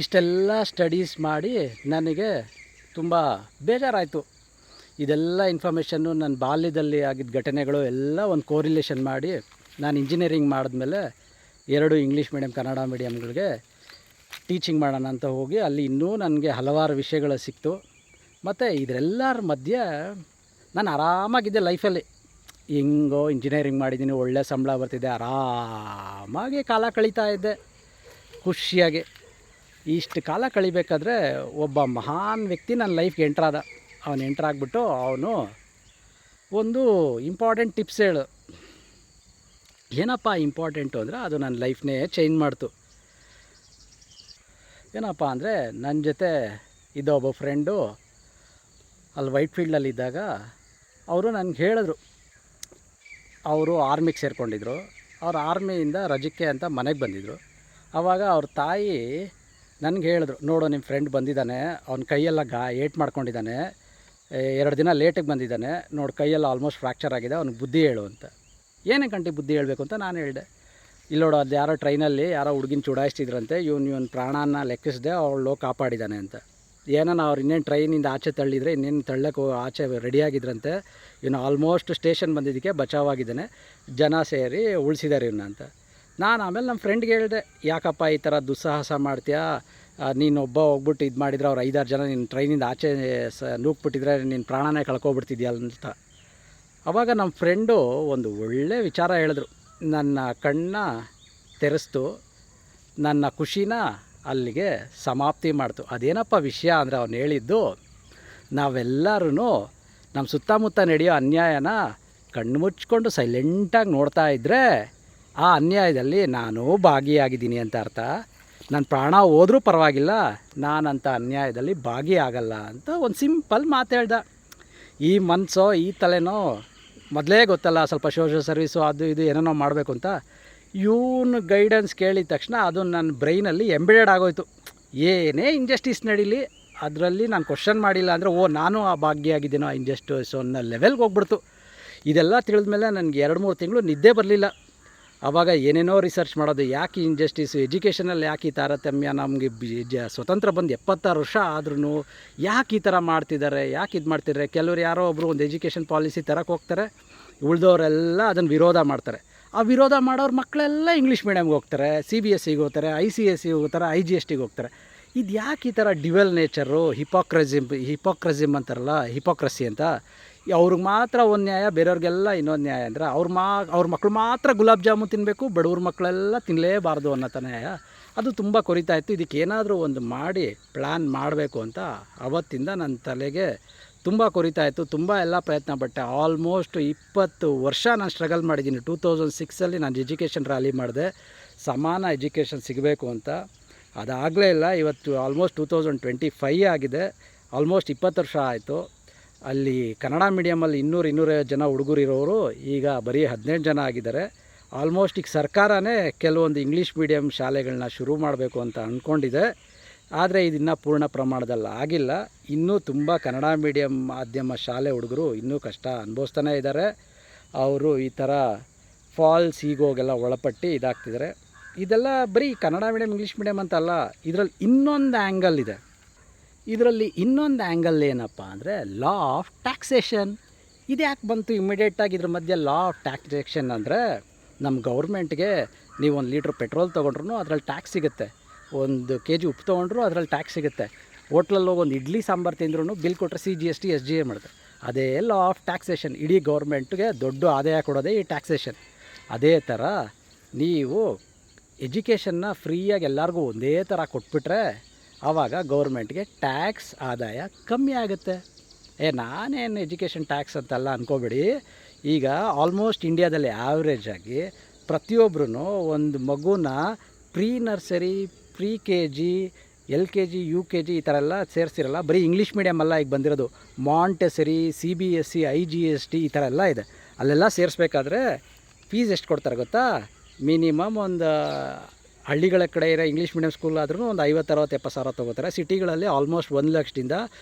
ಇಷ್ಟೆಲ್ಲ ಸ್ಟಡೀಸ್ ಮಾಡಿ ನನಗೆ ತುಂಬ ಬೇಜಾರಾಯಿತು. ಇದೆಲ್ಲ ಇನ್ಫಾರ್ಮೇಷನ್ನು ನನ್ನ ಬಾಲ್ಯದಲ್ಲಿ ಆಗಿದ್ದ ಘಟನೆಗಳು ಎಲ್ಲ ಒಂದು ಕೋರಿಲೇಷನ್ ಮಾಡಿ ನಾನು ಇಂಜಿನಿಯರಿಂಗ್ ಮಾಡಿದ್ಮೇಲೆ 2 ಇಂಗ್ಲೀಷ್ ಮೀಡಿಯಮ್, ಕನ್ನಡ ಮೀಡಿಯಮ್ಗಳಿಗೆ ಟೀಚಿಂಗ್ ಮಾಡೋಣ ಅಂತ ಹೋಗಿ ಅಲ್ಲಿ ಇನ್ನೂ ನನಗೆ ಹಲವಾರು ವಿಷಯಗಳು ಸಿಕ್ತು. ಮತ್ತು ಇದರೆಲ್ಲರ ಮಧ್ಯೆ ನಾನು ಆರಾಮಾಗಿದ್ದೆ ಲೈಫಲ್ಲಿ. ಹಿಂಗೋ ಇಂಜಿನಿಯರಿಂಗ್ ಮಾಡಿದ್ದೀನಿ, ಒಳ್ಳೆ ಸಂಬಳ ಬರ್ತಿದ್ದೆ, ಆರಾಮಾಗಿ ಕಾಲ ಕಳೀತಾ ಇದ್ದೆ ಖುಷಿಯಾಗಿ. ಇಷ್ಟು ಕಾಲ ಕಳಿಬೇಕಾದ್ರೆ ಒಬ್ಬ ಮಹಾನ್ ವ್ಯಕ್ತಿ ನನ್ನ ಲೈಫ್ಗೆ ಎಂಟ್ರಾದ. ಅವನು ಎಂಟ್ರಾಗ್ಬಿಟ್ಟು ಅವನು ಒಂದು ಇಂಪಾರ್ಟೆಂಟ್ ಟಿಪ್ಸ್ ಹೇಳು. ಏನಪ್ಪ ಇಂಪಾರ್ಟೆಂಟು ಅಂದರೆ ಅದು ನನ್ನ ಲೈಫ್ನೇ ಚೇಂಜ್ ಮಾಡ್ತು. ಏನಪ್ಪ ಅಂದರೆ, ನನ್ನ ಜೊತೆ ಇದ್ದ ಒಬ್ಬ ಫ್ರೆಂಡು ಅಲ್ಲಿ ವೈಟ್ಫೀಲ್ಡಲ್ಲಿದ್ದಾಗ ಅವರು ನನಗೆ ಹೇಳಿದ್ರು, ಅವರು ಆರ್ಮಿಗೆ ಸೇರಿಕೊಂಡಿದ್ರು. ಅವ್ರು ಆರ್ಮಿಯಿಂದ ರಜಕ್ಕೆ ಅಂತ ಮನೆಗೆ ಬಂದಿದ್ದರು. ಆವಾಗ ಅವ್ರ ತಾಯಿ ನನಗೆ ಹೇಳಿದ್ರು, ನೋಡು ನಿಮ್ಮ ಫ್ರೆಂಡ್ ಬಂದಿದ್ದಾನೆ, ಅವ್ನ ಕೈಯೆಲ್ಲ ಏಟು ಮಾಡ್ಕೊಂಡಿದ್ದಾನೆ, 2 ದಿನ ಲೇಟಿಗೆ ಬಂದಿದ್ದಾನೆ, ನೋಡಿ ಕೈಯೆಲ್ಲ ಆಲ್ಮೋಸ್ಟ್ ಫ್ರ್ಯಾಕ್ಚರ್ ಆಗಿದೆ, ಅವ್ನಿಗೆ ಬುದ್ಧಿ ಹೇಳು ಅಂತ. ಏನೇ ಗಂಟೆ ಬುದ್ಧಿ ಹೇಳಬೇಕು ಅಂತ ನಾನು ಹೇಳಿದೆ. ಇಲ್ಲಿ ನೋಡು, ಅದು ಯಾರೋ ಟ್ರೈನಲ್ಲಿ ಯಾರೋ ಹುಡುಗಿನ ಚುಡಾಯಿಸ್ತಿದ್ರಂತೆ, ಇವನು ಪ್ರಾಣನ ಲೆಕ್ಕಿಸದೆ ಅವಳು ಕಾಪಾಡಿದ್ದಾನೆ ಅಂತ. ಏನೋ ಅವ್ರು ಇನ್ನೇನು ಟ್ರೈನಿಂದ ಆಚೆ ತಳ್ಳಿದರೆ, ಇನ್ನೇನು ತಳ್ಳಕ್ಕೆ ಆಚೆ ರೆಡಿಯಾಗಿದ್ರಂತೆ. ಇವನು ಆಲ್ಮೋಸ್ಟ್ ಸ್ಟೇಷನ್ ಬಂದಿದ್ದಕ್ಕೆ ಬಚಾವಾಗಿದ್ದಾನೆ, ಜನ ಸೇರಿ ಉಳಿಸಿದ್ದಾರೆ ಇವನ್ನ ಅಂತ. ನಾನು ಆಮೇಲೆ ನಮ್ಮ ಫ್ರೆಂಡ್ಗೆ ಹೇಳಿದೆ, ಯಾಕಪ್ಪ ಈ ಥರ ದುಸ್ಸಾಹಸ ಮಾಡ್ತೀಯಾ, ನೀನು ಒಬ್ಬ ಹೋಗ್ಬಿಟ್ಟು ಇದು ಮಾಡಿದ್ರೆ ಅವ್ರು 5-6 ಜನ ನಿನ್ನ ಟ್ರೈನಿಂದ ಆಚೆ ನೂಕ್ಬಿಟ್ಟಿದ್ರೆ ನಿನ್ನ ಪ್ರಾಣನೇ ಕಳ್ಕೊಬಿಡ್ತಿದ್ಯಲ್ಲ ಅಂತ. ಆವಾಗ ನಮ್ಮ ಫ್ರೆಂಡು ಒಂದು ಒಳ್ಳೆ ವಿಚಾರ ಹೇಳಿದ್ರು, ನನ್ನ ಕಣ್ಣ ತೆರೆಸ್ತು, ನನ್ನ ಖುಷಿನ ಅಲ್ಲಿಗೆ ಸಮಾಪ್ತಿ ಮಾಡ್ತು. ಅದೇನಪ್ಪ ವಿಷಯ ಅಂದರೆ, ಅವನು ಹೇಳಿದ್ದು, ನಾವೆಲ್ಲರೂ ನಮ್ಮ ಸುತ್ತಮುತ್ತ ನಡೆಯೋ ಅನ್ಯಾಯನ ಕಣ್ಣು ಮುಚ್ಕೊಂಡು ಸೈಲೆಂಟಾಗಿ ನೋಡ್ತಾ ಇದ್ದರೆ ಆ ಅನ್ಯಾಯದಲ್ಲಿ ನಾನು ಭಾಗಿಯಾಗಿದ್ದೀನಿ ಅಂತ ಅರ್ಥ. ನನ್ನ ಪ್ರಾಣ ಹೋದರೂ ಪರವಾಗಿಲ್ಲ, ನಾನಂಥ ಅನ್ಯಾಯದಲ್ಲಿ ಭಾಗಿಯಾಗಲ್ಲ ಅಂತ ಒಂದು ಸಿಂಪಲ್ ಮಾತು ಹೇಳ್ದ. ಈ ಮನಸ್ಸೋ ಈ ತಲೆನೋ ಮೊದಲೇ ಗೊತ್ತಲ್ಲ, ಸ್ವಲ್ಪ ಸೋಷಲ್ ಸರ್ವೀಸು ಅದು ಇದು ಏನೇನೋ ಮಾಡಬೇಕು ಅಂತ. ಇವನು ಗೈಡೆನ್ಸ್ ಕೇಳಿದ ತಕ್ಷಣ ಅದು ನನ್ನ ಬ್ರೈನಲ್ಲಿ ಎಂಬೆಡೆಡ್ ಆಗೋಯ್ತು. ಏನೇ ಇಂಜಸ್ಟಿಸ್ ನಡೀಲಿ ಅದರಲ್ಲಿ ನಾನು ಕ್ವಶನ್ ಮಾಡಿಲ್ಲ ಅಂದರೆ ನಾನು ಆ ಭಾಗಿಯಾಗಿದ್ದೀನೋ ಆ ಇಂಜಸ್ಟಿಸ್ ಅನ್ನೋ ಲೆವೆಲ್ಗೆ ಹೋಗ್ಬಿಡ್ತು. ಇದೆಲ್ಲ ತಿಳಿದ್ಮೇಲೆ ನನಗೆ 2-3 ತಿಂಗಳು ನಿದ್ದೆ ಬರಲಿಲ್ಲ. ಆವಾಗ ಏನೇನೋ ರಿಸರ್ಚ್ ಮಾಡೋದು, ಯಾಕೆ ಇಂಜಸ್ಟಿಸು, ಎಜುಕೇಷನಲ್ಲಿ ಯಾಕೆ ಈ ತಾರತಮ್ಯ, ನಮಗೆ ಸ್ವತಂತ್ರ ಬಂದು 76 ವರ್ಷ ಆದ್ರೂ ಯಾಕೆ ಈ ಥರ ಮಾಡ್ತಿದ್ದಾರೆ, ಯಾಕೆ ಇದು ಮಾಡ್ತಿದ್ದಾರೆ. ಕೆಲವರು ಯಾರೋ ಒಬ್ಬರು ಒಂದು ಎಜುಕೇಷನ್ ಪಾಲಿಸಿ ತರಕ್ಕೆ ಹೋಗ್ತಾರೆ, ಉಳಿದವರೆಲ್ಲ ಅದನ್ನು ವಿರೋಧ ಮಾಡ್ತಾರೆ. ಆ ವಿರೋಧ ಮಾಡೋರು ಮಕ್ಕಳೆಲ್ಲ ಇಂಗ್ಲೀಷ್ ಮೀಡಿಯಮ್ಗೆ ಹೋಗ್ತಾರೆ, CBSEಗೆ ಹೋಗ್ತಾರೆ, ICSEಗೆ ಹೋಗ್ತಾರೆ, IGSTಗೆ ಹೋಗ್ತಾರೆ. ಇದು ಯಾಕೆ ಈ ಥರ ಡಿವೆಲ್ ನೇಚರು, ಹಿಪೋಕ್ರಸಿಮ್ ಅಂತಾರಲ್ಲ, ಹಿಪೋಕ್ರಸಿ ಅಂತ. ಅವ್ರಿಗೆ ಮಾತ್ರ ಒಂದು ನ್ಯಾಯ, ಬೇರೆಯವ್ರಿಗೆಲ್ಲ ಇನ್ನೊಂದು ನ್ಯಾಯ ಅಂದರೆ ಅವ್ರ ಮಕ್ಕಳು ಮಾತ್ರ ಗುಲಾಬ್ ಜಾಮೂನ್ ತಿನ್ನಬೇಕು, ಬಡವ್ರ ಮಕ್ಕಳೆಲ್ಲ ತಿನ್ನಲೇಬಾರ್ದು ಅನ್ನೋ ನ್ಯಾಯ. ಅದು ತುಂಬ ಕೊರಿತಾ ಇತ್ತು. ಇದಕ್ಕೇನಾದರೂ ಒಂದು ಮಾಡಿ ಪ್ಲ್ಯಾನ್ ಮಾಡಬೇಕು ಅಂತ ಅವತ್ತಿಂದ ನನ್ನ ತಲೆಗೆ ತುಂಬ ಕೊರಿತಾ ಇತ್ತು. ತುಂಬ ಎಲ್ಲ ಪ್ರಯತ್ನ ಪಟ್ಟೆ. ಆಲ್ಮೋಸ್ಟ್ 20 ವರ್ಷ ನಾನು ಸ್ಟ್ರಗಲ್ ಮಾಡಿದ್ದೀನಿ. 2006 ನಾನು ಎಜುಕೇಷನ್ ರ್ಯಾಲಿ ಮಾಡಿದೆ, ಸಮಾನ ಎಜುಕೇಷನ್ ಸಿಗಬೇಕು ಅಂತ. ಅದಾಗಲೇ ಇಲ್ಲ. ಇವತ್ತು ಆಲ್ಮೋಸ್ಟ್ 2025 ಆಗಿದೆ, ಆಲ್ಮೋಸ್ಟ್ 20 ವರ್ಷ ಆಯಿತು. ಅಲ್ಲಿ ಕನ್ನಡ ಮೀಡಿಯಮಲ್ಲಿ 200-250 ಜನ ಹುಡುಗರಿರೋರು ಈಗ ಬರೀ 18 ಜನ ಆಗಿದ್ದಾರೆ. ಆಲ್ಮೋಸ್ಟ್ ಈಗ ಸರ್ಕಾರನೇ ಕೆಲವೊಂದು ಇಂಗ್ಲೀಷ್ ಮೀಡಿಯಮ್ ಶಾಲೆಗಳನ್ನ ಶುರು ಮಾಡಬೇಕು ಅಂತ ಅಂದ್ಕೊಂಡಿದೆ. ಆದರೆ ಇದನ್ನು ಪೂರ್ಣ ಪ್ರಮಾಣದಲ್ಲಿ ಆಗಿಲ್ಲ. ಇನ್ನೂ ತುಂಬ ಕನ್ನಡ ಮೀಡಿಯಮ್ ಮಾಧ್ಯಮ ಶಾಲೆ ಹುಡುಗರು ಇನ್ನೂ ಕಷ್ಟ ಅನುಭವಿಸ್ತಾನೆ ಇದ್ದಾರೆ. ಅವರು ಈ ಥರ ಫಾಲ್ಸ್ ಈಗೋಗೆಲ್ಲ ಒಳಪಟ್ಟು ಇದಾಗ್ತಿದ್ದಾರೆ. ಇದೆಲ್ಲ ಬರೀ ಕನ್ನಡ ಮೀಡಿಯಮ್ ಇಂಗ್ಲೀಷ್ ಮೀಡಿಯಮ್ ಅಂತಲ್ಲ, ಇದರಲ್ಲಿ ಇನ್ನೊಂದು ಆ್ಯಂಗಲ್ ಇದೆ. ಇದರಲ್ಲಿ ಇನ್ನೊಂದು ಆ್ಯಂಗಲ್ ಏನಪ್ಪ ಅಂದರೆ ಲಾ ಆಫ್ ಟ್ಯಾಕ್ಸೇಷನ್. ಇದು ಯಾಕೆ ಬಂತು ಇಮಿಡಿಯೇಟಾಗಿ ಇದ್ರ ಮಧ್ಯೆ ಲಾ ಆಫ್ ಟ್ಯಾಕ್ಸೇಷನ್ ಅಂದರೆ, ನಮ್ಮ ಗೌರ್ಮೆಂಟ್ಗೆ ನೀವು 1 ಲೀಟ್ರ್ ಪೆಟ್ರೋಲ್ ತೊಗೊಂಡ್ರು ಅದರಲ್ಲಿ ಟ್ಯಾಕ್ಸ್ ಸಿಗುತ್ತೆ, 1 kg ಉಪ್ಪು ತೊಗೊಂಡ್ರು ಅದರಲ್ಲಿ ಟ್ಯಾಕ್ಸ್ ಸಿಗುತ್ತೆ, ಹೋಟ್ಲಲ್ಲಿ ಹೋಗಿ ಒಂದು ಇಡ್ಲಿ ಸಾಂಬಾರು ತಿಂದ್ರೂ ಬಿಲ್ ಕೊಟ್ಟರೆ CGST SGA ಮಾಡುತ್ತೆ. ಅದೇ ಲಾ ಆಫ್ ಟ್ಯಾಕ್ಸೇಷನ್. ಇಡೀ ಗೌರ್ಮೆಂಟ್ಗೆ ದೊಡ್ಡ ಆದಾಯ ಕೊಡೋದೇ ಈ ಟ್ಯಾಕ್ಸೇಷನ್. ಅದೇ ಥರ ನೀವು ಎಜುಕೇಷನ್ನ ಫ್ರೀಯಾಗಿ ಎಲ್ಲರಿಗೂ ಒಂದೇ ಥರ ಕೊಟ್ಬಿಟ್ರೆ ಆವಾಗ ಗೌರ್ಮೆಂಟ್ಗೆ ಟ್ಯಾಕ್ಸ್ ಆದಾಯ ಕಮ್ಮಿ ಆಗುತ್ತೆ. ನಾನೇನು ಎಜುಕೇಷನ್ ಟ್ಯಾಕ್ಸ್ ಅಂತೆಲ್ಲ ಅಂದ್ಕೋಬೇಡಿ. ಈಗ ಆಲ್ಮೋಸ್ಟ್ ಇಂಡಿಯಾದಲ್ಲಿ ಆ್ಯಾವ್ರೇಜ್ ಆಗಿ ಪ್ರತಿಯೊಬ್ಬರೂ ಒಂದು ಮಗುನ pre nursery, pre KG, LKG, UKG ಈ ಥರ ಎಲ್ಲ ಸೇರಿಸಿರಲ್ಲ. ಬರೀ ಇಂಗ್ಲೀಷ್ ಮೀಡಿಯಮ್ ಅಲ್ಲ ಈಗ ಬಂದಿರೋದು, ಮಾಂಟೆಸರಿ, CBSE, IGST ಈ ಥರ ಎಲ್ಲ ಇದೆ. ಅಲ್ಲೆಲ್ಲ ಸೇರಿಸ್ಬೇಕಾದ್ರೆ ಫೀಸ್ ಎಷ್ಟು ಕೊಡ್ತಾರೆ ಗೊತ್ತಾ? ಮಿನಿಮಮ್ ಒಂದು ಹಳ್ಳಿಗಳ ಕಡೆ ಇರೋ ಇಂಗ್ಲೀಷ್ ಮೀಡಿಯಮ್ ಸ್ಕೂಲ್ ಆದ್ರೂ ಒಂದು 50-60-70 ಸಾವಿರ ತೊಗೋತಾರೆ. ಸಿಟಿಗಳಲ್ಲಿ ಆಲ್ಮೋಸ್ಟ್ 1 ಲಕ್ಷದಿಂದ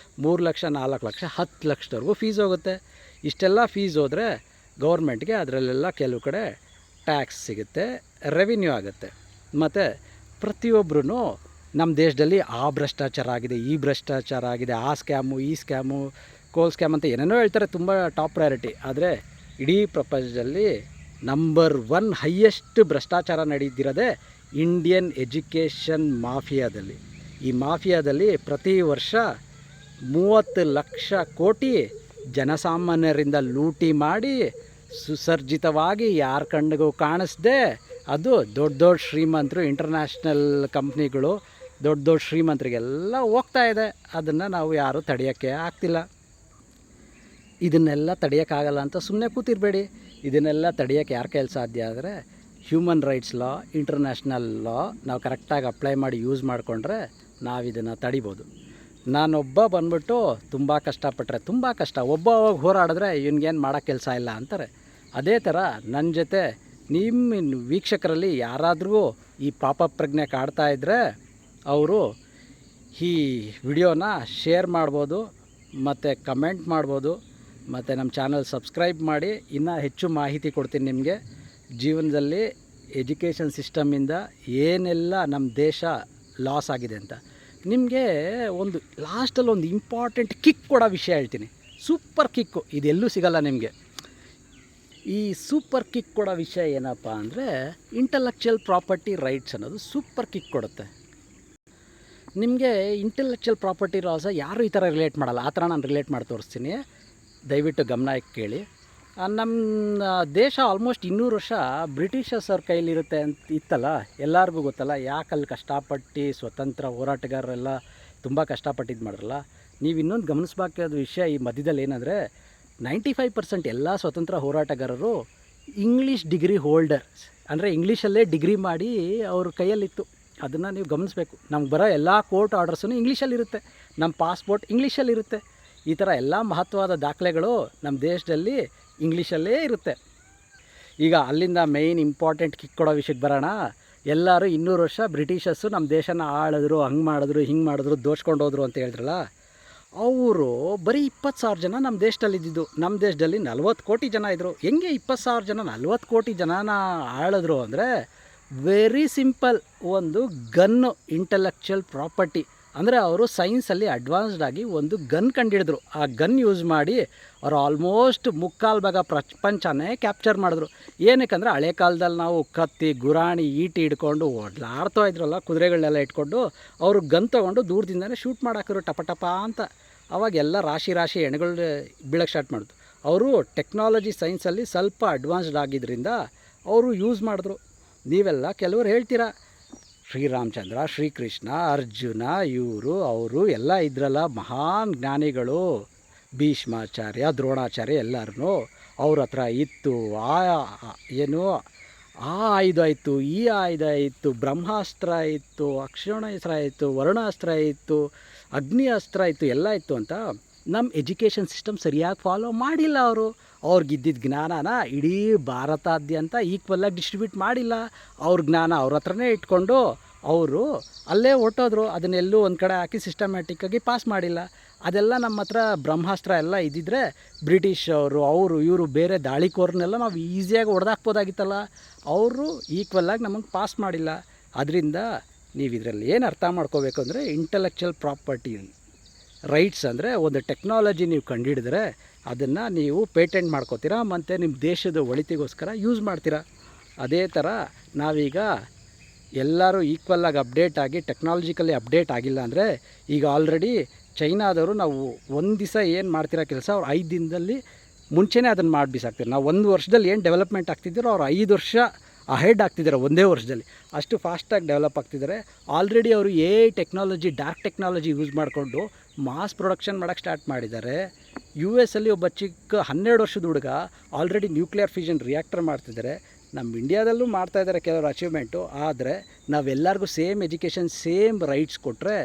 3 ಲಕ್ಷ, 4 ಲಕ್ಷ, 10 ಲಕ್ಷದವರೆಗೂ ಫೀಸ್ ಹೋಗುತ್ತೆ. ಇಷ್ಟೆಲ್ಲ ಫೀಸ್ ಹೋದರೆ ಗೌರ್ಮೆಂಟ್ಗೆ ಅದರಲ್ಲೆಲ್ಲ ಕೆಲವು ಕಡೆ ಟ್ಯಾಕ್ಸ್ ಸಿಗುತ್ತೆ, ರೆವಿನ್ಯೂ ಆಗುತ್ತೆ. ಮತ್ತು ಪ್ರತಿಯೊಬ್ಬರೂ ನಮ್ಮ ದೇಶದಲ್ಲಿ ಆ ಭ್ರಷ್ಟಾಚಾರ ಆಗಿದೆ, ಈ ಭ್ರಷ್ಟಾಚಾರ ಆಗಿದೆ, ಆ ಸ್ಕ್ಯಾಮು, ಈ ಸ್ಕ್ಯಾಮು, ಕೋಲ್ ಸ್ಕ್ಯಾಮ್ ಅಂತ ಏನೇನೋ ಹೇಳ್ತಾರೆ, ತುಂಬ ಟಾಪ್ ಪ್ರಯಾರಿಟಿ. ಆದರೆ ಇಡೀ ಪ್ರಪಂಚದಲ್ಲಿ ನಂಬರ್ 1 ಹೈಯೆಸ್ಟ್ ಭ್ರಷ್ಟಾಚಾರ ನಡೀತಿರೋದೇ ಇಂಡಿಯನ್ ಎಜುಕೇಷನ್ ಮಾಫಿಯಾದಲ್ಲಿ. ಈ ಮಾಫಿಯಾದಲ್ಲಿ ಪ್ರತಿ ವರ್ಷ 30 ಲಕ್ಷ ಕೋಟಿ ಜನಸಾಮಾನ್ಯರಿಂದ ಲೂಟಿ ಮಾಡಿ ಸುಸರ್ಜಿತವಾಗಿ ಯಾರ ಕಣ್ಣಿಗೂ ಕಾಣಿಸ್ದೆ ಅದು ದೊಡ್ಡ ದೊಡ್ಡ ಶ್ರೀಮಂತರು, ಇಂಟರ್ನ್ಯಾಷನಲ್ ಕಂಪ್ನಿಗಳು, ದೊಡ್ಡ ದೊಡ್ಡ ಶ್ರೀಮಂತರಿಗೆಲ್ಲ ಹೋಗ್ತಾ ಇದೆ. ಅದನ್ನು ನಾವು ಯಾರೂ ತಡೆಯೋಕ್ಕೆ ಆಗ್ತಿಲ್ಲ. ಇದನ್ನೆಲ್ಲ ತಡೆಯೋಕ್ಕಾಗಲ್ಲ ಅಂತ ಸುಮ್ಮನೆ ಕೂತಿರಬೇಡಿ. ಇದನ್ನೆಲ್ಲ ತಡೆಯೋಕ್ಕೆ ಯಾರ ಕೈಯಲ್ಲಿ ಸಾಧ್ಯ ಆದರೆ ಹ್ಯೂಮನ್ ರೈಟ್ಸ್ ಲಾ, ಇಂಟರ್ನ್ಯಾಷನಲ್ ಲಾ ನಾವು ಕರೆಕ್ಟಾಗಿ ಅಪ್ಲೈ ಮಾಡಿ ಯೂಸ್ ಮಾಡಿಕೊಂಡ್ರೆ ನಾವು ಇದನ್ನು ತಡಿಬೋದು. ನಾನೊಬ್ಬ ಬಂದ್ಬಿಟ್ಟು ತುಂಬ ಕಷ್ಟಪಟ್ಟರೆ ತುಂಬ ಕಷ್ಟ, ಒಬ್ಬ ಹೋಗಿ ಹೋರಾಡಿದ್ರೆ ಇವನಿಗೇನು ಮಾಡೋ ಕೆಲಸ ಇಲ್ಲ ಅಂತಾರೆ. ಅದೇ ಥರ ನನ್ನ ಜೊತೆ ನಿಮ್ಮ ವೀಕ್ಷಕರಲ್ಲಿ ಯಾರಾದರೂ ಈ ಪಾಪ ಪ್ರಜ್ಞೆ ಕಾಡ್ತಾ ಇದ್ದರೆ ಅವರು ಈ ವಿಡಿಯೋನ ಶೇರ್ ಮಾಡ್ಬೋದು, ಮತ್ತು ಕಮೆಂಟ್ ಮಾಡ್ಬೋದು, ಮತ್ತು ನಮ್ಮ ಚಾನಲ್ ಸಬ್ಸ್ಕ್ರೈಬ್ ಮಾಡಿ. ಇನ್ನೂ ಹೆಚ್ಚು ಮಾಹಿತಿ ಕೊಡ್ತೀನಿ ನಿಮಗೆ. ಜೀವನದಲ್ಲಿ ಎಜುಕೇಷನ್ ಸಿಸ್ಟಮಿಂದ ಏನೆಲ್ಲ ನಮ್ಮ ದೇಶ ಲಾಸ್ ಆಗಿದೆ ಅಂತ ನಿಮಗೆ ಒಂದು ಲಾಸ್ಟಲ್ಲಿ ಒಂದು ಇಂಪಾರ್ಟೆಂಟ್ ಕಿಕ್ ಕೊಡೋ ವಿಷಯ ಹೇಳ್ತೀನಿ. ಸೂಪರ್ ಕಿಕ್ಕು, ಇದೆಲ್ಲೂ ಸಿಗಲ್ಲ ನಿಮಗೆ. ಈ ಸೂಪರ್ ಕಿಕ್ ಕೊಡೋ ವಿಷಯ ಏನಪ್ಪ ಅಂದರೆ ಇಂಟಲೆಕ್ಚುಯಲ್ ಪ್ರಾಪರ್ಟಿ ರೈಟ್ಸ್ ಅನ್ನೋದು ಸೂಪರ್ ಕಿಕ್ ಕೊಡುತ್ತೆ ನಿಮಗೆ. ಇಂಟಲೆಕ್ಚುಯಲ್ ಪ್ರಾಪರ್ಟಿ ರಾಸ ಯಾರು ಈ ಥರ ರಿಲೇಟ್ ಮಾಡಲ್ಲ, ಆ ಥರ ನಾನು ರಿಲೇಟ್ ಮಾಡಿ ತೋರಿಸ್ತೀನಿ. ದಯವಿಟ್ಟು ಗಮನ ಕೇಳಿ. ನಮ್ಮ ದೇಶ ಆಲ್ಮೋಸ್ಟ್ 200 ವರ್ಷ ಬ್ರಿಟಿಷರ್ಸ್ ಅವ್ರ ಕೈಲಿರುತ್ತೆ ಅಂತ ಇತ್ತಲ್ಲ, ಎಲ್ಲರಿಗೂ ಗೊತ್ತಲ್ಲ. ಯಾಕಲ್ಲಿ ಕಷ್ಟಪಟ್ಟು ಸ್ವತಂತ್ರ ಹೋರಾಟಗಾರರೆಲ್ಲ ತುಂಬ ಕಷ್ಟಪಟ್ಟಿದ್ದು ಮಾಡಿರಲ್ಲ. ನೀವು ಇನ್ನೊಂದು ಗಮನಿಸಬೇಕಾದ ವಿಷಯ ಈ ಮಧ್ಯದಲ್ಲಿ ಏನಂದರೆ, 95% ಎಲ್ಲ ಸ್ವತಂತ್ರ ಹೋರಾಟಗಾರರು ಇಂಗ್ಲೀಷ್ ಡಿಗ್ರಿ ಹೋಲ್ಡರ್ಸ್, ಅಂದರೆ ಇಂಗ್ಲೀಷಲ್ಲೇ ಡಿಗ್ರಿ ಮಾಡಿ ಅವ್ರ ಕೈಯಲ್ಲಿತ್ತು. ಅದನ್ನು ನೀವು ಗಮನಿಸಬೇಕು. ನಮ್ಗೆ ಬರೋ ಎಲ್ಲ ಕೋರ್ಟ್ ಆರ್ಡರ್ಸೂ ಇಂಗ್ಲೀಷಲ್ಲಿರುತ್ತೆ, ನಮ್ಮ ಪಾಸ್ಪೋರ್ಟ್ ಇಂಗ್ಲೀಷಲ್ಲಿರುತ್ತೆ. ಈ ಥರ ಎಲ್ಲ ಮಹತ್ವವಾದ ದಾಖಲೆಗಳು ನಮ್ಮ ದೇಶದಲ್ಲಿ ಇಂಗ್ಲೀಷಲ್ಲೇ ಇರುತ್ತೆ. ಈಗ ಅಲ್ಲಿಂದ ಮೇಯ್ನ್ ಇಂಪಾರ್ಟೆಂಟ್ ಕಿಕ್ ಕೊಡೋ ವಿಷಯಕ್ಕೆ ಬರೋಣ. ಎಲ್ಲರೂ 200 ವರ್ಷ ಬ್ರಿಟಿಷರ್ಸು ನಮ್ಮ ದೇಶನ ಆಳಿದ್ರು, ಹಂಗೆ ಮಾಡಿದ್ರು, ಹಿಂಗೆ ಮಾಡಿದ್ರು, ದೋಚ್ಕೊಂಡು ಹೋದ್ರು ಅಂತ ಹೇಳಿದ್ರಲ್ಲ, ಅವರು ಬರೀ 20,000 ಜನ ನಮ್ಮ ದೇಶದಲ್ಲಿ ಇದ್ದಿದ್ದು. ನಮ್ಮ ದೇಶದಲ್ಲಿ 40 ಕೋಟಿ ಜನ ಇದ್ದರು. ಹೆಂಗೆ 20,000 ಜನ 40 ಕೋಟಿ ಜನನ ಆಳಿದ್ರು ಅಂದರೆ, ವೆರಿ ಸಿಂಪಲ್. ಒಂದು ಗನ್ನು, ಇಂಟೆಲೆಕ್ಚುಯಲ್ ಪ್ರಾಪರ್ಟಿ. ಅಂದರೆ ಅವರು ಸೈನ್ಸಲ್ಲಿ ಅಡ್ವಾನ್ಸ್ಡ್ ಆಗಿ ಒಂದು ಗನ್ ಕಂಡಿಡಿದ್ರು. ಆ ಗನ್ ಯೂಸ್ ಮಾಡಿ ಅವರು ಆಲ್ಮೋಸ್ಟ್ ಮುಕ್ಕಾಲು ಭಾಗ ಪ್ರಪಂಚನೇ ಕ್ಯಾಪ್ಚರ್ ಮಾಡಿದ್ರು. ಏನಕ್ಕೆ ಹಳೆ ಕಾಲದಲ್ಲಿ ನಾವು ಕತ್ತಿ, ಗುರಾಣಿ, ಈಟಿ ಹಿಡ್ಕೊಂಡು ಓಡ್ಲಾಡ್ತಾ ಇದ್ರಲ್ಲ, ಕುದುರೆಗಳನ್ನೆಲ್ಲ ಇಟ್ಕೊಂಡು ಅವರು ಗನ್ ತೊಗೊಂಡು ದೂರದಿಂದನೇ ಶೂಟ್ ಮಾಡಾಕಿದ್ರು ಟಪ ಟಪ ಅಂತ. ಅವಾಗೆಲ್ಲ ರಾಶಿ ರಾಶಿ ಎಣೆಗಳು ಬೀಳಕ್ಕೆ ಸ್ಟಾರ್ಟ್ ಮಾಡಿದ್ರು. ಅವರು ಟೆಕ್ನಾಲಜಿ ಸೈನ್ಸಲ್ಲಿ ಸ್ವಲ್ಪ ಅಡ್ವಾನ್ಸ್ಡ್ ಆಗಿದ್ದರಿಂದ ಅವರು ಯೂಸ್ ಮಾಡಿದ್ರು. ನೀವೆಲ್ಲ ಕೆಲವರು ಹೇಳ್ತೀರಾ, ಶ್ರೀರಾಮಚಂದ್ರ, ಶ್ರೀಕೃಷ್ಣ, ಅರ್ಜುನ, ಇವರು ಅವರು ಎಲ್ಲ ಇದ್ರಲ್ಲ ಮಹಾನ್ ಜ್ಞಾನಿಗಳು, ಭೀಷ್ಮಾಚಾರ್ಯ, ದ್ರೋಣಾಚಾರ್ಯ ಎಲ್ಲರೂ ಅವ್ರ ಹತ್ರ ಇತ್ತು. ಆ ಆಯುಧ ಇತ್ತು, ಈ ಆಯುಧ ಇತ್ತು, ಬ್ರಹ್ಮಾಸ್ತ್ರ ಇತ್ತು, ಅಕ್ಷೋಣಾಸ್ತ್ರ ಇತ್ತು, ವರುಣಾಸ್ತ್ರ ಇತ್ತು, ಅಗ್ನಿ ಅಸ್ತ್ರ ಇತ್ತು, ಎಲ್ಲ ಇತ್ತು ಅಂತ ನಮ್ಮ ಎಜುಕೇಷನ್ ಸಿಸ್ಟಮ್ ಸರಿಯಾಗಿ ಫಾಲೋ ಮಾಡಿಲ್ಲ. ಅವ್ರಿಗಿದ್ದಿದ್ದ ಜ್ಞಾನನ ಇಡೀ ಭಾರತಾದ್ಯಂತ ಈಕ್ವಲಾಗಿ ಡಿಸ್ಟ್ರಿಬ್ಯೂಟ್ ಮಾಡಿಲ್ಲ. ಅವ್ರ ಜ್ಞಾನ ಅವ್ರ ಹತ್ರನೇ ಇಟ್ಕೊಂಡು ಅವರು ಅಲ್ಲೇ ಹೊಟ್ಟೋದ್ರು. ಅದನ್ನೆಲ್ಲೂ ಒಂದು ಕಡೆ ಹಾಕಿ ಸಿಸ್ಟಮ್ಯಾಟಿಕ್ಕಾಗಿ ಪಾಸ್ ಮಾಡಿಲ್ಲ. ಅದೆಲ್ಲ ನಮ್ಮ ಹತ್ರ ಬ್ರಹ್ಮಾಸ್ತ್ರ ಎಲ್ಲ ಇದ್ದಿದ್ದರೆ ಬ್ರಿಟಿಷ್ ಅವರು ಇವರು ಬೇರೆ ದಾಳಿಕೋರನ್ನೆಲ್ಲ ನಾವು ಈಸಿಯಾಗಿ ಹೊಡೆದಾಕ್ಬೋದಾಗಿತ್ತಲ್ಲ. ಅವರು ಈಕ್ವಲಾಗಿ ನಮಗೆ ಪಾಸ್ ಮಾಡಿಲ್ಲ. ಅದರಿಂದ ನೀವು ಇದರಲ್ಲಿ ಏನು ಅರ್ಥ ಮಾಡ್ಕೋಬೇಕು ಅಂದರೆ, ಇಂಟೆಲೆಕ್ಚುಯಲ್ ಪ್ರಾಪರ್ಟಿ ರೈಟ್ಸ್ ಅಂದರೆ ಒಂದು ಟೆಕ್ನಾಲಜಿ ನೀವು ಕಂಡುಹಿಡಿದ್ರೆ ಅದನ್ನು ನೀವು ಪೇಟೆಂಟ್ ಮಾಡ್ಕೋತೀರಾ ಮತ್ತು ನಿಮ್ಮ ದೇಶದ ಒಳಿತಿಗೋಸ್ಕರ ಯೂಸ್ ಮಾಡ್ತೀರಾ. ಅದೇ ಥರ ನಾವೀಗ ಎಲ್ಲರೂ ಈಕ್ವಲಾಗಿ ಅಪ್ಡೇಟ್ ಆಗಿ ಟೆಕ್ನಾಲಜಿಕಲಿ ಅಪ್ಡೇಟ್ ಆಗಿಲ್ಲ ಅಂದರೆ, ಈಗ ಆಲ್ರೆಡಿ ಚೈನಾದವರು ನಾವು ಒಂದು ದಿವಸ ಏನು ಮಾಡ್ತಿರೋ ಕೆಲಸ ಅವ್ರು 5 ದಿನದಲ್ಲಿ ಮುಂಚೆನೇ ಅದನ್ನು ಮಾಡಿ ಬಿಸಾಕ್ತಾರೆ. ನಾವು 1 ವರ್ಷದಲ್ಲಿ ಏನು ಡೆವಲಪ್ಮೆಂಟ್ ಆಗ್ತಿದ್ದೀರೋ ಅವ್ರು 5 ವರ್ಷ ಅಹೆಡ್ ಆಗ್ತಿದ್ದಾರೆ ಒಂದೇ ವರ್ಷದಲ್ಲಿ. ಅಷ್ಟು ಫಾಸ್ಟಾಗಿ ಡೆವಲಪ್ ಆಗ್ತಿದ್ದಾರೆ. ಆಲ್ರೆಡಿ ಅವರು ಟೆಕ್ನಾಲಜಿ, ಡಾರ್ಕ್ ಟೆಕ್ನಾಲಜಿ ಯೂಸ್ ಮಾಡಿಕೊಂಡು ಮಾಸ್ ಪ್ರೊಡಕ್ಷನ್ ಮಾಡೋಕ್ಕೆ ಸ್ಟಾರ್ಟ್ ಮಾಡಿದ್ದಾರೆ. US ಅಲ್ಲಿ ಒಬ್ಬ ಚಿಕ್ಕ 12 ವರ್ಷದ ಹುಡುಗ ಆಲ್ರೆಡಿ ನ್ಯೂಕ್ಲಿಯರ್ ಫ್ಯೂಷನ್ ರಿಯಾಕ್ಟರ್ ಮಾಡ್ತಿದ್ದಾರೆ. ನಮ್ಮ ಇಂಡಿಯಾದಲ್ಲೂ ಮಾಡ್ತಾಯಿದ್ದಾರೆ ಕೆಲವರು ಅಚೀವ್ಮೆಂಟು. ಆದರೆ ನಾವೆಲ್ಲರಿಗೂ ಸೇಮ್ ಎಜುಕೇಷನ್, ಸೇಮ್ ರೈಟ್ಸ್ ಕೊಟ್ಟರೆ,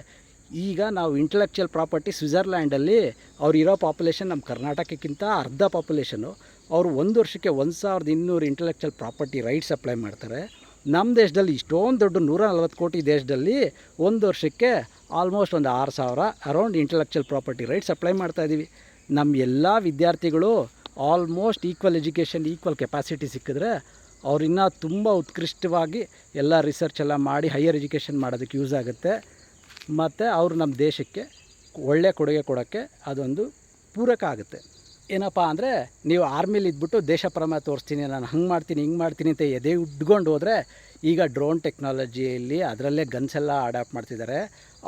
ಈಗ ನಾವು ಇಂಟೆಲೆಕ್ಚುಯಲ್ ಪ್ರಾಪರ್ಟಿ ಸ್ವಿಟ್ಜರ್ಲ್ಯಾಂಡಲ್ಲಿ ಅವ್ರು ಇರೋ ಪಾಪ್ಯುಲೇಷನ್ ನಮ್ಮ ಕರ್ನಾಟಕಕ್ಕಿಂತ ಅರ್ಧ ಪಾಪ್ಯುಲೇಷನು. ಅವರು 1 ವರ್ಷಕ್ಕೆ 1200 ಇಂಟೆಲೆಕ್ಚುಯಲ್ ಪ್ರಾಪರ್ಟಿ ರೈಟ್ಸ್ ಅಪ್ಲೈ ಮಾಡ್ತಾರೆ. ನಮ್ಮ ದೇಶದಲ್ಲಿ ಇಷ್ಟೊಂದು ದೊಡ್ಡ 140 ಕೋಟಿ ದೇಶದಲ್ಲಿ 1 ವರ್ಷಕ್ಕೆ ಆಲ್ಮೋಸ್ಟ್ ಒಂದು 6000 around intellectual property rights apply ಮಾಡ್ತಾಯಿದ್ದೀವಿ. ನಮ್ಮ ಎಲ್ಲ ವಿದ್ಯಾರ್ಥಿಗಳು almost equal education, equal capacity ಸಿಕ್ಕಿದ್ರೆ ಅವರಿನ್ನೂ ತುಂಬ ಉತ್ಕೃಷ್ಟವಾಗಿ ಎಲ್ಲ ರಿಸರ್ಚ್ ಎಲ್ಲ ಮಾಡಿ ಹೈಯರ್ ಎಜುಕೇಷನ್ ಮಾಡೋದಕ್ಕೆ ಯೂಸ್ ಆಗುತ್ತೆ. ಮತ್ತು ಅವರು ನಮ್ಮ ದೇಶಕ್ಕೆ ಒಳ್ಳೆಯ ಕೊಡುಗೆ ಕೊಡೋಕ್ಕೆ ಅದೊಂದು ಪೂರಕ ಆಗುತ್ತೆ. ಏನಪ್ಪ ಅಂದರೆ, ನೀವು ಆರ್ಮಿಲಿ ಇದ್ಬಿಟ್ಟು ದೇಶ ಪ್ರೇಮ ತೋರಿಸ್ತೀನಿ, ನಾನು ಹಂಗೆ ಮಾಡ್ತೀನಿ, ಹಿಂಗೆ ಮಾಡ್ತೀನಿ ಅಂತ ಎದೆ ಉಡ್ಕೊಂಡು ಹೋದರೆ, ಈಗ ಡ್ರೋನ್ ಟೆಕ್ನಾಲಜಿಯಲ್ಲಿ ಅದರಲ್ಲೇ ಗನ್ಸ್ ಎಲ್ಲ ಅಡಾಪ್ಟ್ ಮಾಡ್ತಿದ್ದಾರೆ.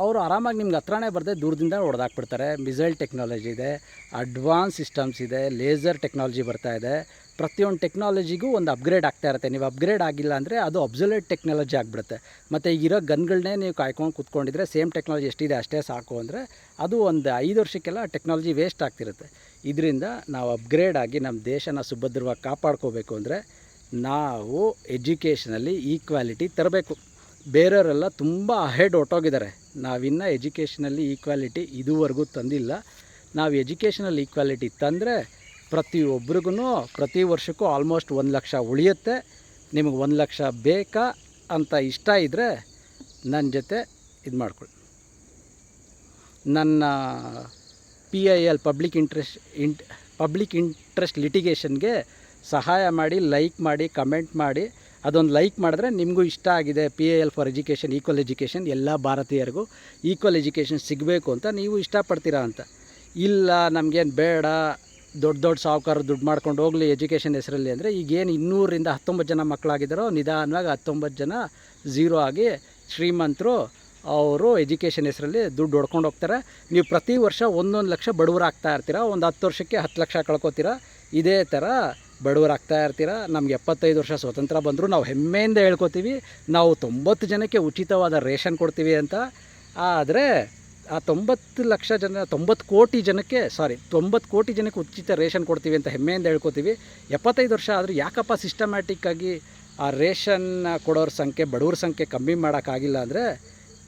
ಅವರು ಆರಾಮಾಗಿ ನಿಮ್ಗೆ ಹತ್ರನೇ ಬರದೆ ದೂರದಿಂದ ಹೊಡೆದಾಕ್ಬಿಡ್ತಾರೆ. ಮಿಸೈಲ್ ಟೆಕ್ನಾಲಜಿ ಇದೆ, ಅಡ್ವಾನ್ಸ್ ಸಿಸ್ಟಮ್ಸ್ ಇದೆ, ಲೇಸರ್ ಟೆಕ್ನಾಲಜಿ ಬರ್ತಾ ಇದೆ. ಪ್ರತಿಯೊಂದು ಟೆಕ್ನಾಲಜಿಗೂ ಒಂದು ಅಪ್ಗ್ರೇಡ್ ಆಗ್ತಾ ಇರುತ್ತೆ. ನೀವು ಅಪ್ಗ್ರೇಡ್ ಆಗಿಲ್ಲ ಅಂದರೆ ಅದು ಅಬ್ಸೊಲ್ಯೂಟ್ ಟೆಕ್ನಾಲಜಿ ಆಗಿಬಿಡುತ್ತೆ. ಮತ್ತು ಈಗಿರೋ ಗನ್ಗಳನ್ನೇ ನೀವು ಕಾಯ್ಕೊಂಡು ಕೂತ್ಕೊಂಡಿದ್ರೆ ಸೇಮ್ ಟೆಕ್ನಾಲಜಿ ಎಷ್ಟಿದೆ ಅಷ್ಟೇ ಸಾಕು ಅಂದರೆ ಅದು ಒಂದು 5 ವರ್ಷಕ್ಕೆಲ್ಲ ಟೆಕ್ನಾಲಜಿ ವೇಸ್ಟ್ ಆಗ್ತಿರುತ್ತೆ. ಇದರಿಂದ ನಾವು ಅಪ್ಗ್ರೇಡ್ ಆಗಿ ನಮ್ಮ ದೇಶನ ಸುಭದ್ರವಾಗಿ ಕಾಪಾಡ್ಕೋಬೇಕು ಅಂದರೆ ನಾವು ಎಜುಕೇಷನಲ್ಲಿ ಈಕ್ವಾಲಿಟಿ ತರಬೇಕು. ಬೇರೆಯವರೆಲ್ಲ ತುಂಬ ಅಹೆಡ್ ಹೊಟ್ಟೋಗಿದ್ದಾರೆ. ನಾವಿನ್ನೂ ಎಜುಕೇಷನಲ್ಲಿ ಈಕ್ವಾಲಿಟಿ ಇದುವರೆಗೂ ತಂದಿಲ್ಲ. ನಾವು ಎಜುಕೇಷನಲ್ಲಿ ಈಕ್ವಾಲಿಟಿ ತಂದರೆ ಪ್ರತಿಯೊಬ್ಬರಿಗೂ ಪ್ರತಿ ವರ್ಷಕ್ಕೂ ಆಲ್ಮೋಸ್ಟ್ 1 ಲಕ್ಷ ಉಳಿಯುತ್ತೆ. ನಿಮಗೆ 1 ಲಕ್ಷ ಬೇಕಾ ಅಂತ ಇಷ್ಟ ಇದ್ದರೆ ನನ್ನ ಜೊತೆ ಇದು ಮಾಡ್ಕೊಳ್ಳಿ. ನನ್ನ PIL ಪಬ್ಲಿಕ್ ಇಂಟ್ರೆಸ್ಟ್ ಲಿಟಿಗೇಷನ್ಗೆ ಸಹಾಯ ಮಾಡಿ, ಲೈಕ್ ಮಾಡಿ, ಕಮೆಂಟ್ ಮಾಡಿ. ಅದೊಂದು ಲೈಕ್ ಮಾಡಿದ್ರೆ ನಿಮಗೂ ಇಷ್ಟ ಆಗಿದೆ, PIL for education, equal education, ಎಲ್ಲ ಭಾರತೀಯರಿಗೂ ಈಕ್ವಲ್ ಎಜುಕೇಷನ್ ಸಿಗಬೇಕು ಅಂತ ನೀವು ಇಷ್ಟಪಡ್ತೀರಾ ಅಂತ. ಇಲ್ಲ ನಮಗೇನು ಬೇಡ, ದೊಡ್ಡ ಸಾಹುಕಾರರು ದುಡ್ಡು ಮಾಡ್ಕೊಂಡು ಹೋಗಲಿ ಎಜುಕೇಷನ್ ಹೆಸರಲ್ಲಿ ಅಂದರೆ, ಈಗೇನು 200ರಿಂದ 19 ಜನ ಮಕ್ಕಳಾಗಿದ್ದಾರೋ ನಿಧಾನವಾಗಿ 19 ಜನ ಝೀರೋ ಆಗಿ ಶ್ರೀಮಂತರು ಅವರು ಎಜುಕೇಷನ್ ಹೆಸರಲ್ಲಿ ದುಡ್ಡು ಹೊಡ್ಕೊಂಡು ಹೋಗ್ತಾರೆ. ನೀವು ಪ್ರತಿ ವರ್ಷ 1 ಲಕ್ಷ ಬಡವರಾಗ್ತಾ ಇರ್ತೀರ. ಒಂದು 10 ವರ್ಷಕ್ಕೆ 10 ಲಕ್ಷ ಕಳ್ಕೊತೀರ. ಇದೇ ಥರ ಬಡವರಾಗ್ತಾ ಇರ್ತೀರ. ನಮ್ಗೆ 75 ವರ್ಷ ಸ್ವತಂತ್ರ ಬಂದರೂ ನಾವು ಹೆಮ್ಮೆಯಿಂದ ಹೇಳ್ಕೊತೀವಿ ನಾವು 90 ಜನಕ್ಕೆ ಉಚಿತವಾದ ರೇಷನ್ ಕೊಡ್ತೀವಿ ಅಂತ. ಆದರೆ ಆ 90 ಲಕ್ಷ ಜನ 90 ಕೋಟಿ ಜನಕ್ಕೆ 90 ಕೋಟಿ ಜನಕ್ಕೆ ಉಚಿತ ರೇಷನ್ ಕೊಡ್ತೀವಿ ಅಂತ ಹೆಮ್ಮೆಯಿಂದ ಹೇಳ್ಕೊತೀವಿ. 75 ವರ್ಷ ಆದರೂ ಯಾಕಪ್ಪ ಸಿಸ್ಟಮ್ಯಾಟಿಕ್ಕಾಗಿ ಆ ರೇಷನ್ ಕೊಡೋರ ಸಂಖ್ಯೆ, ಬಡವ್ರ ಸಂಖ್ಯೆ ಕಮ್ಮಿ ಮಾಡೋಕ್ಕಾಗಿಲ್ಲ ಅಂದರೆ,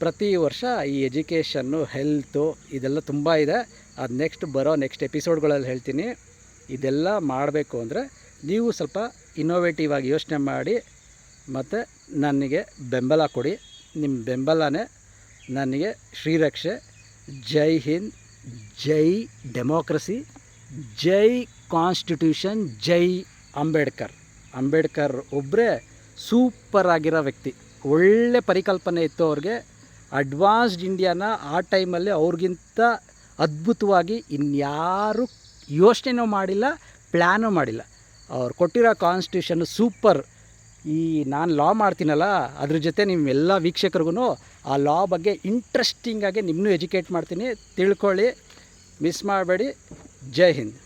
ಪ್ರತಿ ವರ್ಷ ಈ ಎಜುಕೇಷನ್ನು, ಹೆಲ್ತು ಇದೆಲ್ಲ ತುಂಬ ಇದೆ. ಅದು ನೆಕ್ಸ್ಟ್ ಎಪಿಸೋಡ್ಗಳಲ್ಲಿ ಹೇಳ್ತೀನಿ. ಇದೆಲ್ಲ ಮಾಡಬೇಕು ಅಂದರೆ ನೀವು ಸ್ವಲ್ಪ ಇನ್ನೋವೇಟಿವ್ ಆಗಿ ಯೋಚನೆ ಮಾಡಿ ಮತ್ತು ನನಗೆ ಬೆಂಬಲ ಕೊಡಿ. ನಿಮ್ಮ ಬೆಂಬಲನೇ ನನಗೆ ಶ್ರೀರಕ್ಷೆ. ಜೈ ಹಿಂದ್, ಜೈ ಡೆಮೋಕ್ರಸಿ, ಜೈ ಕಾನ್ಸ್ಟಿಟ್ಯೂಷನ್, ಜೈ ಅಂಬೇಡ್ಕರ್ ಒಬ್ಬರೇ ಸೂಪರ್ ಆಗಿರೋ ವ್ಯಕ್ತಿ. ಒಳ್ಳೆ ಪರಿಕಲ್ಪನೆ ಇತ್ತು ಅವ್ರಿಗೆ. ಅಡ್ವಾನ್ಸ್ಡ್ ಇಂಡಿಯಾನ ಆ ಟೈಮಲ್ಲಿ ಅವ್ರಿಗಿಂತ ಅದ್ಭುತವಾಗಿ ಇನ್ಯಾರೂ ಯೋಚನೆನೂ ಮಾಡಿಲ್ಲ, ಪ್ಲ್ಯಾನೂ ಮಾಡಿಲ್ಲ. ಅವ್ರು ಕೊಟ್ಟಿರೋ ಕಾನ್ಸ್ಟಿಟ್ಯೂಷನ್ನು ಸೂಪರ್. ಈ ನಾನು ಲಾ ಮಾಡ್ತೀನಲ್ಲ, ಅದ್ರ ಜೊತೆ ನಿಮ್ಮೆಲ್ಲ ವೀಕ್ಷಕರಿಗೂ ಆ ಲಾ ಬಗ್ಗೆ ಇಂಟ್ರೆಸ್ಟಿಂಗಾಗಿ ನಿಮ್ಮನ್ನೂ ಎಜುಕೇಟ್ ಮಾಡ್ತೀನಿ. ತಿಳ್ಕೊಳ್ಳಿ, ಮಿಸ್ ಮಾಡಬೇಡಿ. ಜೈ ಹಿಂದ್.